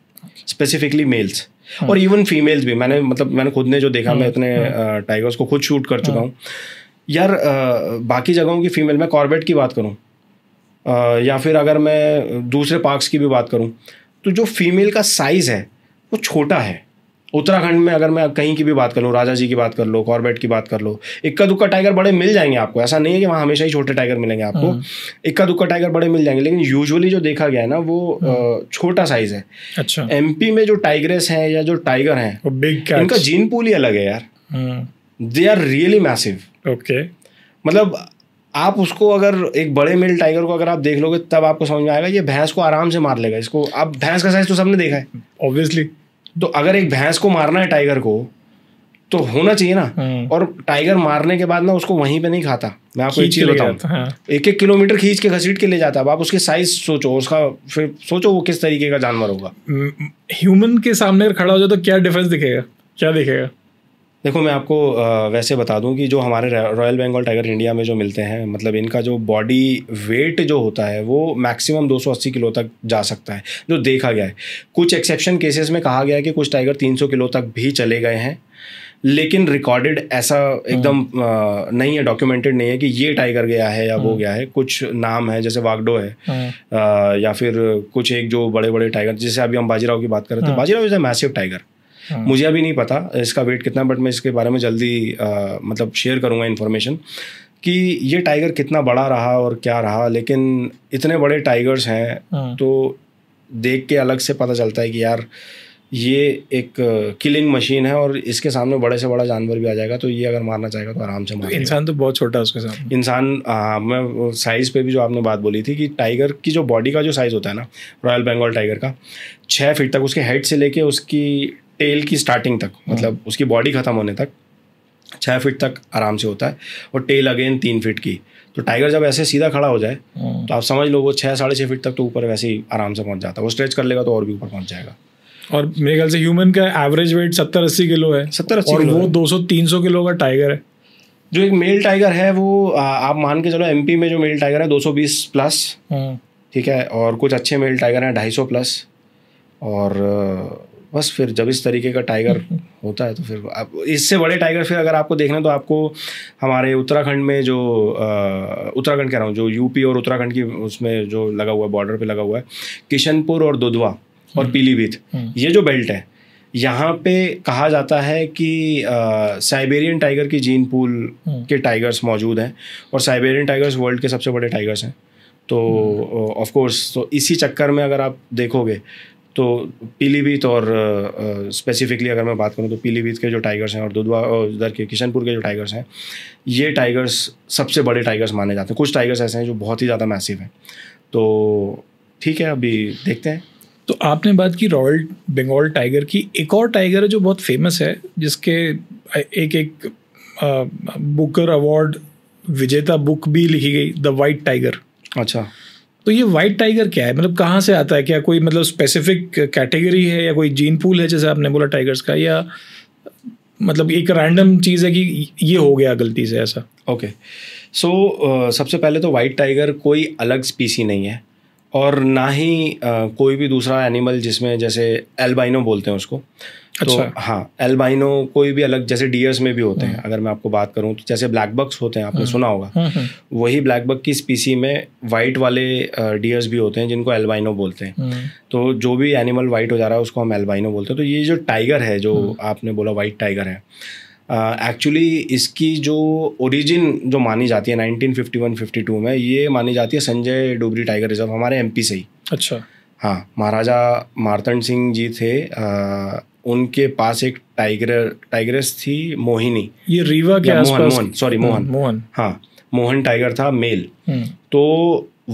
स्पेसिफिकली मेल्स और इवन फीमेल्स भी। मैंने खुद ने जो देखा, मैं इतने टाइगर्स को खुद शूट कर चुका हूँ यार। बाकी जगहों की फीमेल, मैं कॉर्बेट की बात करूँ या फिर अगर मैं दूसरे पार्क्स की भी बात करूं तो जो फीमेल का साइज़ है वो छोटा है। उत्तराखंड में अगर मैं कहीं की भी बात कर लूँ, राजा जी की बात कर लो, कॉर्बेट की बात कर लो, इक्का दुक्का टाइगर बड़े मिल जाएंगे आपको, ऐसा नहीं है कि वहाँ हमेशा ही छोटे टाइगर मिलेंगे आपको, इक्का दुक्का टाइगर बड़े मिल जाएंगे। लेकिन यूजुअली जो देखा गया है ना वो छोटा साइज़ है। अच्छा। एमपी में जो टाइग्रेस हैं या जो टाइगर हैं इनका जीन पूल ही अलग है यार, they are really massive. Okay, मतलब आप उसको अगर एक बड़े मेल टाइगर को अगर आप देख लोगे तब आपको समझ में आएगा ये भैंस को आराम से मार लेगा। इसको आप भैंस का साइज तो सबने देखा है ऑब्वियसली, तो अगर एक भैंस को मारना है टाइगर को तो होना चाहिए ना। और टाइगर मारने के बाद ना उसको वहीं पे नहीं खाता, मैं आपको एक चीज बताऊं, 1-1 किलोमीटर खींच के घसीट के ले जाता है। अब आप उसके साइज सोचो, उसका फिर सोचो वो किस तरीके का जानवर होगा। ह्यूमन के सामने खड़ा हो जाए तो क्या डिफरेंस दिखेगा, क्या दिखेगा? देखो मैं आपको वैसे बता दूं कि जो हमारे रॉयल बंगाल टाइगर इंडिया में जो मिलते हैं, मतलब इनका जो बॉडी वेट जो होता है वो मैक्सिमम 280 किलो तक जा सकता है, जो देखा गया है। कुछ एक्सेप्शन केसेस में कहा गया है कि कुछ टाइगर 300 किलो तक भी चले गए हैं, लेकिन रिकॉर्डेड ऐसा एकदम नहीं है, डॉक्यूमेंटेड नहीं है कि ये टाइगर गया है या वो गया है। कुछ नाम है जैसे वागडो है या फिर कुछ एक जो बड़े बड़े टाइगर, जैसे अभी हम बाजीराव की बात कर रहे थे, Bajirao is a massive tiger. मुझे अभी नहीं पता इसका वेट कितना, बट मैं इसके बारे में जल्दी मतलब शेयर करूंगा इन्फॉर्मेशन कि ये टाइगर कितना बड़ा रहा और क्या रहा। लेकिन इतने बड़े टाइगर्स हैं तो देख के अलग से पता चलता है कि यार ये एक किलिंग मशीन है और इसके सामने बड़े से बड़ा जानवर भी आ जाएगा तो ये अगर मारना चाहेगा तो आराम से मार। इंसान तो बहुत छोटा है उसके सामने। इंसान, मैं साइज़ पे भी जो आपने बात बोली थी कि टाइगर की जो बॉडी का जो साइज़ होता है ना रॉयल बंगाल टाइगर का, 6 फीट तक, उसके हेड से लेके उसकी टेल की स्टार्टिंग तक, मतलब उसकी बॉडी ख़त्म होने तक 6 फीट तक आराम से होता है और टेल अगेन 3 फीट की। तो टाइगर जब ऐसे सीधा खड़ा हो जाए तो आप समझ लो वो 6-6.5 फीट तक तो ऊपर वैसे ही आराम से पहुंच जाता है। वो स्ट्रेच कर लेगा तो और भी ऊपर पहुंच जाएगा। और मेरे ख्याल से ह्यूमन का एवरेज वेट 70-80 किलो है, 70-80 और वो 200-300 किलो का टाइगर है। जो एक मेल टाइगर है वो आप मान के चलो एमपी में जो मेल टाइगर है 220 प्लस, ठीक है, और कुछ अच्छे मेल टाइगर हैं 250 प्लस। और बस फिर जब इस तरीके का टाइगर होता है तो फिर आप इससे बड़े टाइगर फिर अगर आपको देखना तो आपको हमारे उत्तराखंड में जो उत्तराखंड कह रहा हूँ, जो यूपी और उत्तराखंड की उसमें जो लगा हुआ है, बॉर्डर पे लगा हुआ है, किशनपुर और दुधवा और पीलीभीत, ये जो बेल्ट है यहाँ पे कहा जाता है कि साइबेरियन टाइगर की जीन पूल के टाइगर्स मौजूद हैं और साइबेरियन टाइगर्स वर्ल्ड के सबसे बड़े टाइगर्स हैं। तो ऑफ कोर्स तो इसी चक्कर में अगर आप देखोगे तो पीलीभीत और स्पेसिफिकली अगर मैं बात करूँ तो पीलीभीत के जो टाइगर्स हैं और दुधवा उधर के किशनपुर के जो टाइगर्स हैं, ये टाइगर्स सबसे बड़े टाइगर्स माने जाते हैं। कुछ टाइगर्स ऐसे हैं जो बहुत ही ज़्यादा मैसिव हैं। तो ठीक है, अभी देखते हैं। तो आपने बात की रॉयल बंगाल टाइगर की, एक और टाइगर है जो बहुत फेमस है, जिसके एक बुकर अवार्ड विजेता बुक भी लिखी गई, द वाइट टाइगर। अच्छा, तो ये वाइट टाइगर क्या है, मतलब कहाँ से आता है? क्या कोई मतलब स्पेसिफिक कैटेगरी है या कोई जीन पूल है जैसे आपने बोला टाइगर्स का, या मतलब एक रैंडम चीज़ है कि ये हो गया गलती से ऐसा? ओके, सो सबसे पहले तो वाइट टाइगर कोई अलग स्पीसी नहीं है, और ना ही कोई भी दूसरा एनिमल जिसमें जैसे एल्बाइनो बोलते हैं उसको। अच्छा। तो हाँ, एल्बाइनो कोई भी अलग, जैसे डियर्स में भी होते हैं। अगर मैं आपको बात करूँ तो जैसे ब्लैक बक्स होते हैं, आपने सुना होगा, वही ब्लैक बक की स्पीसी में वाइट वाले डियर्स भी होते हैं जिनको एल्बाइनो बोलते हैं। तो जो भी एनिमल वाइट हो जा रहा है उसको हम एल्बाइनो बोलते हैं। तो ये जो टाइगर है, जो आपने बोला वाइट टाइगर है, एक्चुअली इसकी जो ओरिजिन जो मानी जाती है 1951-52 में, ये मानी जाती है संजय डोबरी टाइगर रिजर्व, हमारे एमपी से ही। अच्छा। हाँ, महाराजा मार्तंड सिंह जी थे, उनके पास एक टाइगरेस थी, मोहिनी। ये रीवा के आसपास, मोहन, हाँ, मोहन टाइगर था, मेल। तो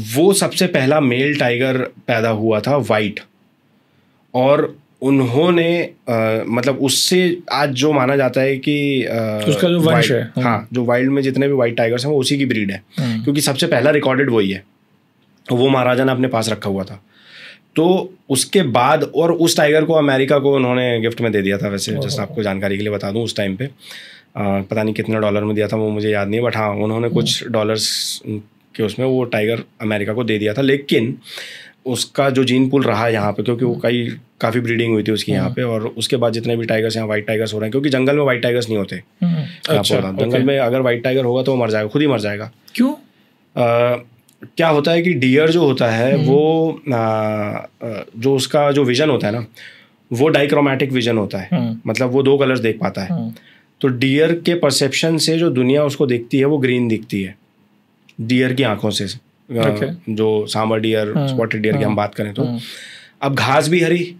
वो सबसे पहला मेल टाइगर पैदा हुआ था वाइट, और उन्होंने मतलब उससे आज जो माना जाता है कि उसका जो वंश है, हाँ, जो वाइल्ड में जितने भी वाइट टाइगर्स हैं वो उसी की ब्रीड है, क्योंकि सबसे पहला रिकॉर्डेड वही है, वो महाराजा ने अपने पास रखा हुआ था। तो उसके बाद, और उस टाइगर को अमेरिका को उन्होंने गिफ्ट में दे दिया था। वैसे जैसे आपको जानकारी के लिए बता दूं, उस टाइम पे पता नहीं कितने डॉलर में दिया था वो मुझे याद नहीं है, बट हाँ, उन्होंने कुछ डॉलर्स के उसमें वो टाइगर अमेरिका को दे दिया था। लेकिन उसका जो जीन पूल रहा यहाँ पे, क्योंकि वो काफ़ी ब्रीडिंग हुई थी उसकी यहाँ पे, और उसके बाद जितने भी टाइगर्स यहाँ वाइट टाइगर्स हो रहे हैं, क्योंकि जंगल में वाइट टाइगर्स नहीं होते। अच्छा, जंगल में अगर वाइट टाइगर होगा तो वो मर जाएगा, खुद ही मर जाएगा। क्यों? क्या होता है कि डियर जो होता है वो जो उसका जो विजन होता है ना, वो डाइक्रोमैटिक विजन होता है, मतलब वो 2 कलर्स देख पाता है। तो डियर के परसेप्शन से जो दुनिया उसको दिखती है वो ग्रीन दिखती है, डियर की आंखों से। जो सांबर डियर, स्पॉटेड डियर की हम बात करें तो अब घास भी हरी,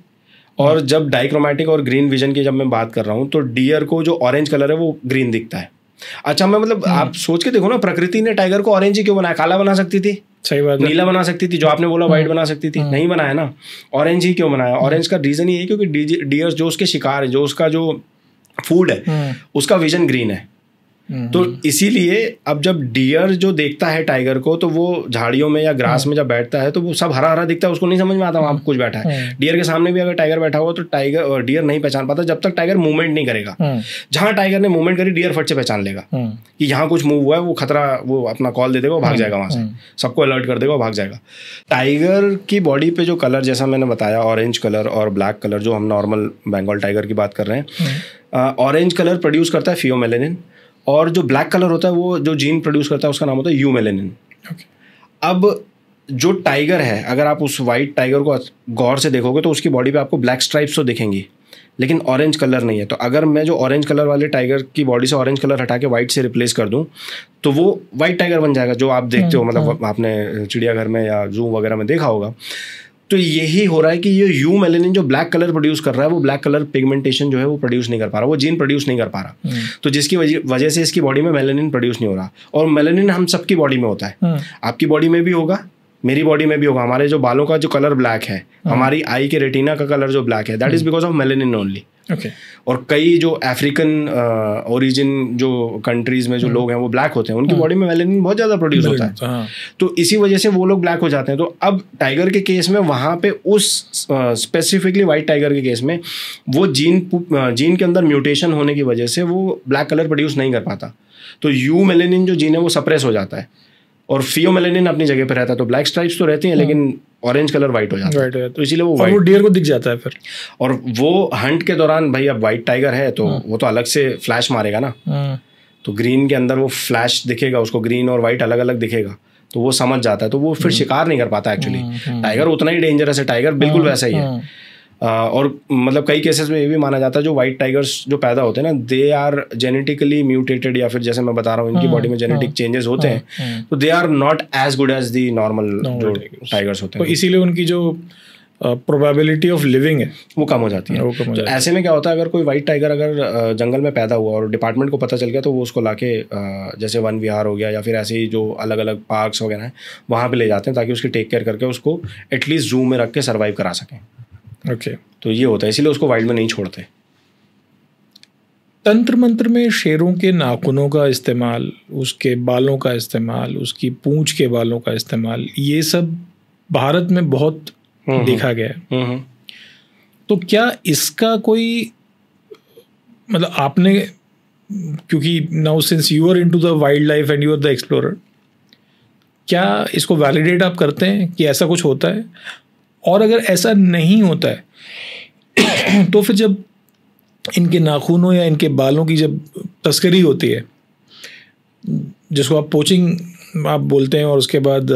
और जब डाइक्रोमैटिक और ग्रीन विजन की जब मैं बात कर रहा हूँ तो डियर को जो ऑरेंज कलर है वो ग्रीन दिखता है। अच्छा, मैं मतलब आप सोच के देखो ना, प्रकृति ने टाइगर को ऑरेंज ही क्यों बनाया? काला बना सकती थी, सही बात, नीला बना सकती थी, जो आपने बोला वाइट बना सकती थी, नहीं बनाया ना, ऑरेंज ही क्यों बनाया? ऑरेंज का रीजन ये है क्योंकि डियर्स जो उसके शिकार है, जो उसका जो फूड है, उसका विजन ग्रीन है। तो इसीलिए अब जब डियर जो देखता है टाइगर को, तो वो झाड़ियों में या ग्रास में जब बैठता है तो वो सब हरा हरा दिखता है, उसको नहीं समझ में आता वहाँ कुछ बैठा है। डियर के सामने भी अगर टाइगर बैठा हुआ तो टाइगर डियर नहीं पहचान पाता जब तक टाइगर मूवमेंट नहीं करेगा। जहाँ टाइगर ने मूवमेंट करी, डियर फट से पहचान लेगा कि यहाँ कुछ मूव हुआ है, वो खतरा, वो अपना कॉल दे देगा, वो भाग जाएगा वहाँ से, सबको अलर्ट कर देगा, वो भाग जाएगा। टाइगर की बॉडी पे जो कलर, जैसा मैंने बताया, ऑरेंज कलर और ब्लैक कलर, जो हम नॉर्मल बंगाल टाइगर की बात कर रहे हैं, ऑरेंज कलर प्रोड्यूस करता है फियोमेलेनिन, और जो ब्लैक कलर होता है वो जो जीन प्रोड्यूस करता है उसका नाम होता है यूमेलेनिन। अब जो टाइगर है, अगर आप उस वाइट टाइगर को गौर से देखोगे तो उसकी बॉडी पे आपको ब्लैक स्ट्राइप्स तो दिखेंगी, लेकिन ऑरेंज कलर नहीं है। तो अगर मैं जो ऑरेंज कलर वाले टाइगर की बॉडी से ऑरेंज कलर हटा के वाइट से रिप्लेस कर दूं तो वो वाइट टाइगर बन जाएगा, जो आप देखते हो, मतलब आपने चिड़ियाघर में या जू वगैरह में देखा होगा। तो यही हो रहा है कि ये यू मेलेनिन जो ब्लैक कलर प्रोड्यूस कर रहा है, वो ब्लैक कलर पिगमेंटेशन जो है वो प्रोड्यूस नहीं कर पा रहा, वो जीन प्रोड्यूस नहीं कर पा रहा। तो जिसकी वजह से इसकी बॉडी में मेलेनिन प्रोड्यूस नहीं हो रहा। और मेलेनिन हम सबकी बॉडी में होता है, आपकी बॉडी में भी होगा, मेरी बॉडी में भी होगा। हमारे जो बालों का जो कलर ब्लैक है, हमारी आई के रेटिना का कलर जो ब्लैक है, that is because of melanin only. और कई जो अफ्रीकन ओरिजिन जो कंट्रीज में जो लोग हैं वो ब्लैक होते हैं, उनकी बॉडी में मेलेनिन बहुत ज़्यादा प्रोड्यूस होता है, तो इसी वजह से वो लोग ब्लैक हो जाते हैं। तो अब टाइगर के केस में वहाँ पे उस स्पेसिफिकली वाइट टाइगर के केस में वो जीन के अंदर म्यूटेशन होने की वजह से वो ब्लैक कलर प्रोड्यूस नहीं कर पाता, तो यू मेलेनिन जो जीन है वो सप्रेस हो जाता है, और फियोमेलेनिन अपनी जगह पर रहता है। तो ब्लैक स्ट्राइप्स तो रहती हैं, लेकिन ऑरेंज कलर वाइट हो जाता है, तो इसीलिए वो डियर को दिख जाता है फिर। और वो हंट के दौरान, भाई अब वाइट टाइगर है तो वो तो अलग से फ्लैश मारेगा ना, तो ग्रीन के अंदर वो फ्लैश दिखेगा उसको, ग्रीन और वाइट अलग अलग दिखेगा, तो वो समझ जाता है, तो वो फिर शिकार नहीं कर पाता एक्चुअली। टाइगर उतना ही डेंजरस है, टाइगर बिल्कुल वैसा ही है। और मतलब कई केसेस में ये भी माना जाता है जो वाइट टाइगर्स जो पैदा होते हैं ना, दे आर जेनेटिकली म्यूटेटेड, या फिर जैसे मैं बता रहा हूँ इनकी बॉडी में जेनेटिक चेंजेस होते हैं, तो they are not as good as the normal जो टाइगर्स होते हैं। तो इसीलिए उनकी जो प्रोबेबिलिटी ऑफ लिविंग है वो कम हो जाती है। तो ऐसे में क्या होता है, अगर कोई वाइट टाइगर अगर जंगल में पैदा हुआ और डिपार्टमेंट को पता चल गया तो वो उसको लाके जैसे वन विहार हो गया या फिर ऐसे ही जो अलग अलग पार्क्स वगैरह हैं वहाँ पे ले जाते हैं ताकि उसकी टेक केयर करके उसको एटलीस्ट जू में रख के सर्वाइव करा सकें। ओके तो ये होता है, इसीलिए उसको वाइल्ड में नहीं छोड़ते। तंत्र मंत्र में शेरों के नाखूनों का इस्तेमाल, उसके बालों का इस्तेमाल, उसकी पूंछ के बालों का इस्तेमाल, ये सब भारत में बहुत देखा गया है। तो क्या इसका कोई मतलब आपने, क्योंकि now since you are into the wild life and you are the explorer, क्या इसको वैलिडेट आप करते हैं कि ऐसा कुछ होता है? और अगर ऐसा नहीं होता है तो फिर जब इनके नाखूनों या इनके बालों की जब तस्करी होती है, जिसको आप पोचिंग आप बोलते हैं, और उसके बाद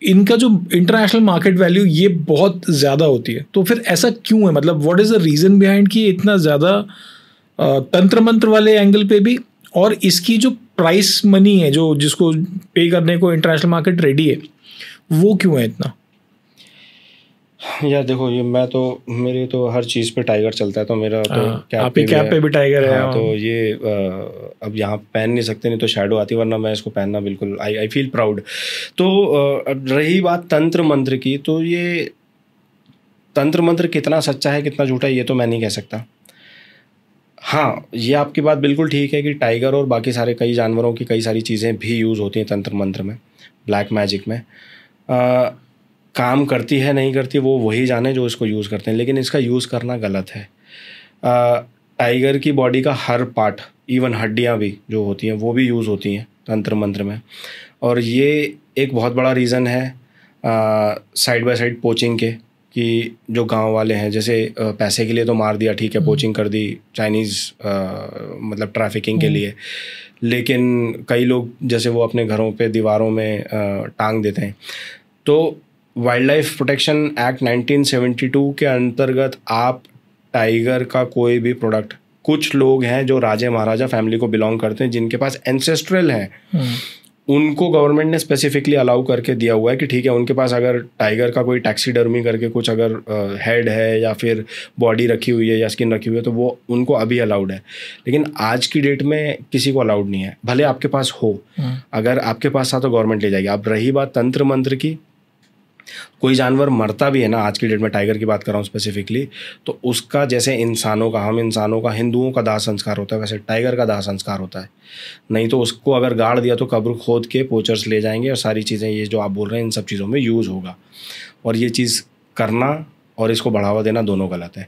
इनका जो इंटरनेशनल मार्केट वैल्यू ये बहुत ज़्यादा होती है, तो फिर ऐसा क्यों है? मतलब what is the reason behind कि इतना ज़्यादा तंत्र मंत्र वाले एंगल पे भी, और इसकी जो प्राइस मनी है जो जिसको पे करने को इंटरनेशनल मार्केट रेडी है, वो क्यों है इतना? यार देखो, ये मैं तो मेरे तो हर चीज़ पे टाइगर चलता है, तो मेरा तो कैप पे भी टाइगर है। तो ये अब यहाँ पहन नहीं सकते, नहीं तो शैडो आती, वरना मैं इसको पहनना बिल्कुल आई फील प्राउड। तो रही बात तंत्र मंत्र की, तो ये तंत्र मंत्र कितना सच्चा है कितना झूठा है ये तो मैं नहीं कह सकता। हाँ, ये आपकी बात बिल्कुल ठीक है कि टाइगर और बाकी सारे कई जानवरों की कई सारी चीज़ें भी यूज़ होती हैं तंत्र मंत्र में, ब्लैक मैजिक में। काम करती है नहीं करती वो वही जाने जो इसको यूज़ करते हैं, लेकिन इसका यूज़ करना गलत है। टाइगर की बॉडी का हर पार्ट, इवन हड्डियाँ भी जो होती हैं वो भी यूज़ होती हैं तंत्र मंत्र में, और ये एक बहुत बड़ा रीज़न है साइड बाय साइड पोचिंग के, कि जो गांव वाले हैं जैसे पैसे के लिए तो मार दिया, ठीक है, पोचिंग कर दी चाइनीज़ मतलब ट्रैफिकिंग के लिए, लेकिन कई लोग जैसे वो अपने घरों पे दीवारों में टांग देते हैं। तो वाइल्ड लाइफ प्रोटेक्शन एक्ट 1972 के अंतर्गत आप टाइगर का कोई भी प्रोडक्ट, कुछ लोग हैं जो राजे महाराजा फैमिली को बिलोंग करते हैं जिनके पास एंसेस्ट्रल है, उनको गवर्नमेंट ने स्पेसिफिकली अलाउ करके दिया हुआ है कि ठीक है, उनके पास अगर टाइगर का कोई टैक्सीडर्मी करके कुछ अगर हेड है या फिर बॉडी रखी हुई है या स्किन रखी हुई है तो वो उनको अभी अलाउड है। लेकिन आज की डेट में किसी को अलाउड नहीं है, भले आपके पास हो, अगर आपके पास था तो गवर्नमेंट ले जाएगी। अब रही बात तंत्र मंत्र की, कोई जानवर मरता भी है ना, आज की डेट में टाइगर की बात कर रहा हूँ स्पेसिफिकली, तो उसका जैसे इंसानों का, हम इंसानों का, हिंदुओं का दाह संस्कार होता है, वैसे टाइगर का दाह संस्कार होता है। नहीं तो उसको अगर गाड़ दिया तो कब्र खोद के पोचर्स ले जाएंगे और सारी चीज़ें, ये जो आप बोल रहे हैं इन सब चीज़ों में यूज़ होगा। और ये चीज़ करना और इसको बढ़ावा देना दोनों गलत है।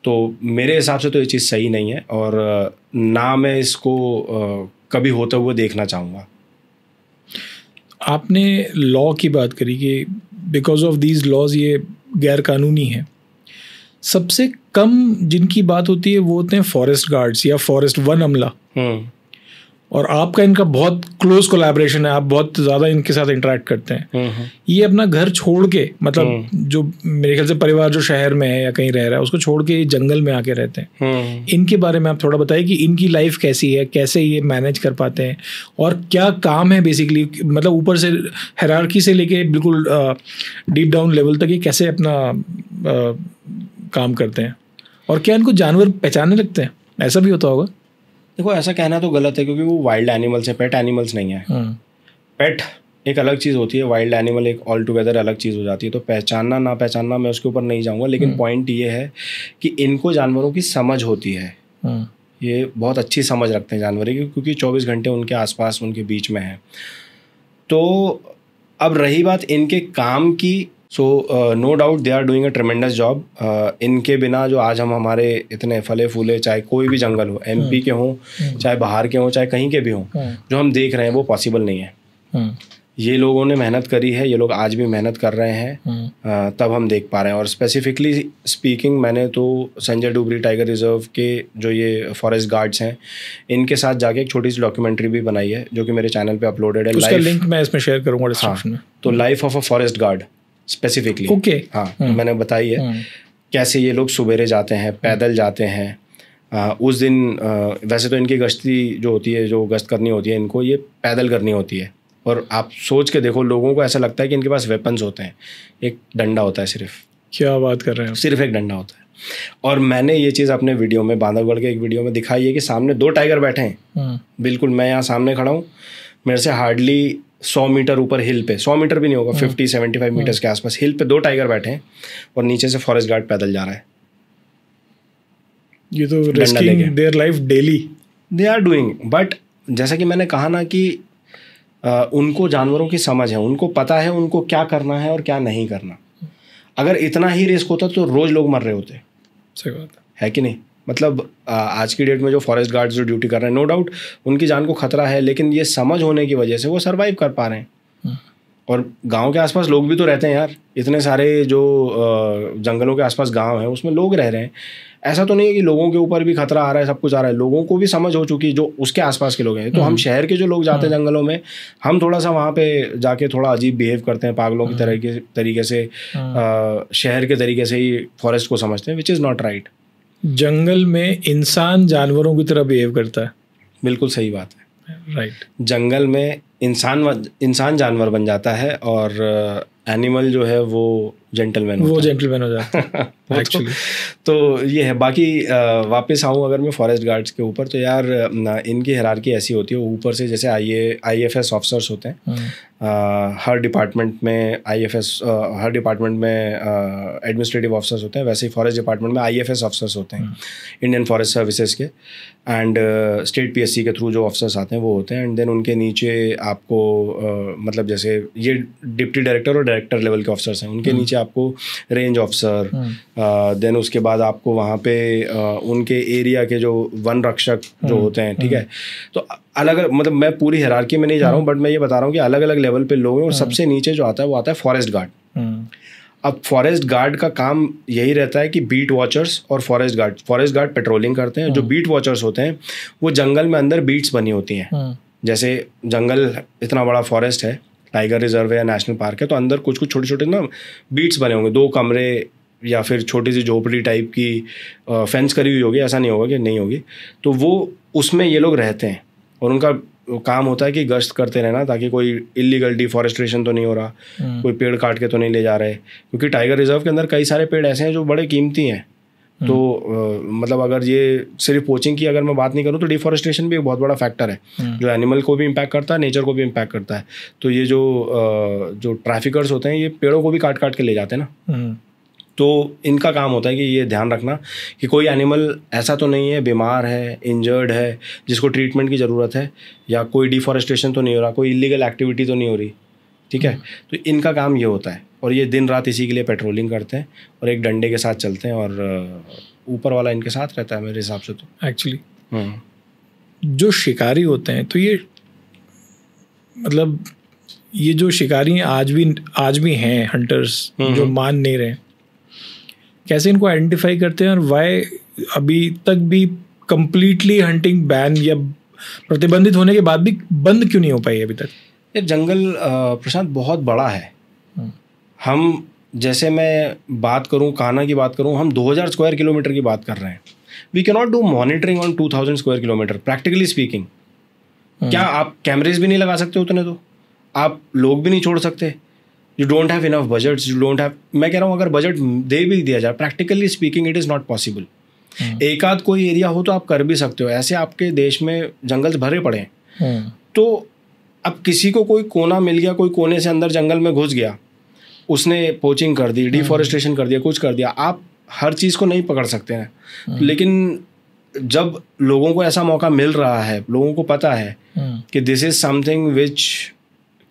तो मेरे हिसाब से तो ये चीज़ सही नहीं है, और ना मैं इसको कभी होते हुए देखना चाहूँगा। आपने लॉ की बात करी कि बिकॉज ऑफ दीज लॉज ये गैर कानूनी है। सबसे कम जिनकी बात होती है वो होते हैं फॉरेस्ट गार्ड्स या फॉरेस्ट वन अमला, और आपका इनका बहुत क्लोज कोलैबोरेशन है, आप बहुत ज़्यादा इनके साथ इंटरेक्ट करते हैं। ये अपना घर छोड़ के, मतलब जो मेरे ख्याल से परिवार जो शहर में है या कहीं रह रहा है उसको छोड़ के जंगल में आके रहते हैं। इनके बारे में आप थोड़ा बताइए कि इनकी लाइफ कैसी है, कैसे ये मैनेज कर पाते हैं, और क्या काम है बेसिकली, मतलब ऊपर से हायरार्की से लेके बिल्कुल डीप डाउन लेवल तक ये कैसे अपना काम करते हैं, और क्या इनको जानवर पहचानने लगते हैं? ऐसा भी होता होगा। देखो, ऐसा कहना तो गलत है क्योंकि वो वाइल्ड एनिमल्स हैं, पेट एनिमल्स नहीं है। पेट एक अलग चीज़ होती है, वाइल्ड एनिमल एक ऑल टुगेदर अलग चीज़ हो जाती है। तो पहचानना ना पहचानना मैं उसके ऊपर नहीं जाऊँगा, लेकिन पॉइंट ये है कि इनको जानवरों की समझ होती है। ये बहुत अच्छी समझ रखते हैं जानवर की, क्योंकि 24 घंटे उनके आसपास उनके बीच में है। तो अब रही बात इनके काम की, so no doubt they are doing a tremendous job. इनके बिना जो आज हम हमारे इतने फले फूले, चाहे कोई भी जंगल हो, MP के हों, चाहे बाहर के हों, चाहे कहीं के भी हों, जो हम देख रहे हैं वो पॉसिबल नहीं है। ये लोगों ने मेहनत करी है, ये लोग आज भी मेहनत कर रहे हैं, तब हम देख पा रहे हैं। और स्पेसिफिकली स्पीकिंग, मैंने तो संजय डुबरी टाइगर रिजर्व के जो ये फॉरेस्ट गार्ड्स हैं इनके साथ जाके एक छोटी सी डॉक्यूमेंट्री भी बनाई है जो कि मेरे चैनल पे अपलोडेड है। उसका लिंक मैं इसमें शेयर करूँगा डिस्क्रिप्शन में। तो life of a forest guard specifically, okay, हाँ, मैंने बताई है कैसे ये लोग सुबेरे जाते हैं, पैदल जाते हैं। उस दिन वैसे तो इनकी गश्ती जो होती है, जो गश्त करनी होती है, इनको ये पैदल करनी होती है। और आप सोच के देखो, लोगों को ऐसा लगता है कि इनके पास वेपन्स होते हैं, एक डंडा होता है सिर्फ, क्या बात कर रहे हैं? सिर्फ एक डंडा होता है। और मैंने ये चीज़ अपने वीडियो में, बांधवगढ़ के एक वीडियो में दिखाई है कि सामने 2 टाइगर बैठे हैं, बिल्कुल मैं यहाँ सामने खड़ा हूँ, मेरे से हार्डली 100 मीटर ऊपर हिल पे, 100 मीटर भी नहीं होगा, 50-75 मीटर्स के आसपास हिल पे 2 टाइगर बैठे हैं और नीचे से फॉरेस्ट गार्ड पैदल जा रहा है। ये तो risking their life daily they are doing. But जैसा कि मैंने कहा ना कि उनको जानवरों की समझ है, उनको पता है उनको क्या करना है और क्या नहीं करना। अगर इतना ही रिस्क होता तो रोज लोग मर रहे होते। सही बात है कि नहीं? मतलब आज की डेट में जो फॉरेस्ट गार्ड्स जो ड्यूटी कर रहे हैं, नो डाउट उनकी जान को खतरा है, लेकिन ये समझ होने की वजह से वो सर्वाइव कर पा रहे हैं। और गांव के आसपास लोग भी तो रहते हैं यार, इतने सारे जो जंगलों के आसपास गांव है उसमें लोग रह रहे हैं। ऐसा तो नहीं है कि लोगों के ऊपर भी खतरा आ रहा है, सब कुछ आ रहा है, लोगों को भी समझ हो चुकी है जो उसके आसपास के लोग हैं। तो हम शहर के जो लोग जाते हैं जंगलों में, हम थोड़ा सा वहाँ पे जाके थोड़ा अजीब बिहेव करते हैं, पागलों की तरीके से शहर के तरीके से ही फॉरेस्ट को समझते हैं, विच इज़ नॉट राइट। जंगल में इंसान जानवरों की तरह बिहेव करता है। बिल्कुल सही बात है, राइट। जंगल में इंसान जानवर बन जाता है और एनिमल जो है वो जेंटलमैन हो जाता है एक्चुअली। तो ये है। बाकी वापस आऊँ अगर मैं फॉरेस्ट गार्ड्स के ऊपर, तो यार इनकी हायरार्की ऐसी होती है, ऊपर से जैसे IAFS ऑफिसर्स होते हैं, हर डिपार्टमेंट में हर डिपार्टमेंट में एडमिनिस्ट्रेटिव ऑफिसर्स होते हैं, वैसे ही फॉरेस्ट डिपार्टमेंट में IAFS ऑफिसर्स होते हैं, इंडियन फॉरेस्ट सर्विसेज के, एंड स्टेट PSC के थ्रू जो ऑफिसर्स आते हैं वो होते हैं। एंड देन उनके नीचे आपको मतलब जैसे ये डिप्टी डायरेक्टर और डायरेक्टर लेवल के ऑफिसर्स हैं, उनके नीचे आपको रेंज ऑफिसर, देन उसके बाद आपको वहाँ पे उनके एरिया के जो वन रक्षक जो होते हैं, ठीक है। तो अलग अलग, मतलब मैं पूरी हायरार्की में नहीं जा रहा हूँ, बट मैं ये बता रहा हूँ कि अलग अलग लेवल पे लोग हैं। और सबसे नीचे जो आता है वो आता है फॉरेस्ट गार्ड। अब फॉरेस्ट गार्ड का काम यही रहता है कि बीट वॉचर्स और फॉरेस्ट गार्ड पेट्रोलिंग करते हैं। जो बीट वॉचर्स होते हैं वो जंगल में अंदर बीट्स बनी होती हैं, जैसे जंगल इतना बड़ा फॉरेस्ट है, टाइगर रिजर्व है या नेशनल पार्क है, तो अंदर कुछ कुछ छोटे छोटे ना बीट्स बने होंगे, 2 कमरे या फिर छोटी सी झोपड़ी टाइप की फेंस करी हुई होगी, ऐसा नहीं होगा कि नहीं होगी। तो वो उसमें ये लोग रहते हैं और उनका काम होता है कि गश्त करते रहना ताकि कोई इलीगल डिफॉरेस्ट्रेशन तो नहीं हो रहा, कोई पेड़ काट के तो नहीं ले जा रहे, क्योंकि टाइगर रिजर्व के अंदर कई सारे पेड़ ऐसे हैं जो बड़े कीमती हैं। तो मतलब अगर ये सिर्फ पोचिंग की अगर मैं बात नहीं करूँ तो डिफॉरेस्ट्रेशन भी एक बहुत बड़ा फैक्टर है, जो एनिमल को भी इम्पैक्ट करता है, नेचर को भी इम्पैक्ट करता है। तो ये जो ट्रैफिकर्स होते हैं ये पेड़ों को भी काट काट के ले जाते हैं ना। तो इनका काम होता है कि ये ध्यान रखना कि कोई एनिमल ऐसा तो नहीं है, बीमार है, इंजर्ड है, जिसको ट्रीटमेंट की ज़रूरत है, या कोई डिफॉरेस्ट्रेशन तो नहीं हो रहा, कोई इलीगल एक्टिविटी तो नहीं हो रही, ठीक है। तो इनका काम ये होता है और ये दिन रात इसी के लिए पेट्रोलिंग करते हैं और एक डंडे के साथ चलते हैं और ऊपर वाला इनके साथ रहता है मेरे हिसाब से। तो एक्चुअली जो शिकारी होते हैं, तो ये मतलब ये जो शिकारी आज भी हैं हंटर्स जो मान नहीं रहे, कैसे इनको आइडेंटिफाई करते हैं और वाई अभी तक भी कंप्लीटली हंटिंग बैन या प्रतिबंधित होने के बाद भी बंद क्यों नहीं हो पाई अभी तक? ये जंगल प्रशांत बहुत बड़ा है। हम जैसे मैं बात करूं, कान्हा की बात करूं, हम 2000 स्क्वायर किलोमीटर की बात कर रहे हैं। We can not do monitoring on 2000 square kilometre practically speaking. क्या आप कैमरेज भी नहीं लगा सकते उतने? तो आप लोग भी नहीं छोड़ सकते। You don't have enough budgets, you don't have, मैं कह रहा हूँ अगर बजट दे भी दिया जाए, practically speaking it is not possible. एक आध कोई एरिया हो तो आप कर भी सकते हो, ऐसे आपके देश में जंगल भरे पड़े हैं। तो अब किसी को कोई कोना मिल गया, कोई कोने से अंदर जंगल में घुस गया, उसने पोचिंग कर दी, डिफॉरेस्टेशन कर दिया, कुछ कर दिया, आप हर चीज़ को नहीं पकड़ सकते हैं। लेकिन जब लोगों को ऐसा मौका मिल रहा है, लोगों को पता है कि this is something which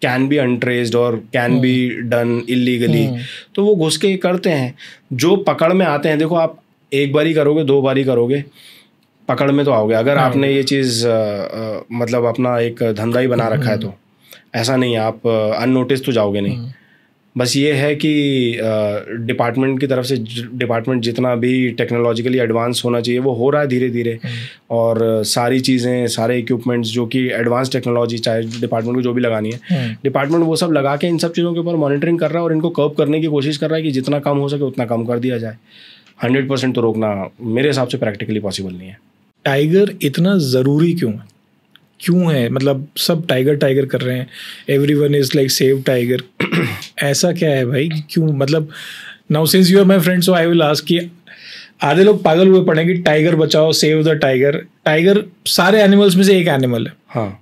can be untraced और कैन बी डन इलीगली, तो वो घुस के करते हैं। जो पकड़ में आते हैं, देखो आप एक बारी करोगे, 2 बारी करोगे, पकड़ में तो आओगे। अगर आपने ये चीज़ मतलब अपना एक धंधा ही बना रखा है तो ऐसा नहीं है, आप अननोटिस तो जाओगे नहीं। बस ये है कि डिपार्टमेंट की तरफ से, डिपार्टमेंट जितना भी टेक्नोलॉजिकली एडवांस होना चाहिए वो हो रहा है धीरे धीरे, और सारी चीज़ें, सारे इक्विपमेंट्स जो कि एडवांस टेक्नोलॉजी चाहे डिपार्टमेंट को जो भी लगानी है, डिपार्टमेंट वो सब लगा के इन सब चीज़ों के ऊपर मॉनिटरिंग कर रहा है और इनको कर्व करने की कोशिश कर रहा है कि जितना कम हो सके उतना कम कर दिया जाए। 100% तो रोकना मेरे हिसाब से प्रैक्टिकली पॉसिबल नहीं है। टाइगर इतना ज़रूरी क्यों है? मतलब सब टाइगर कर रहे हैं, everyone is like save tiger. ऐसा क्या है भाई, क्यों? मतलब now since you are my friend so I will ask कि आधे लोग पागल हुए पड़े कि टाइगर बचाओ, सेव द टाइगर। टाइगर सारे एनिमल्स में से एक एनिमल है, हाँ,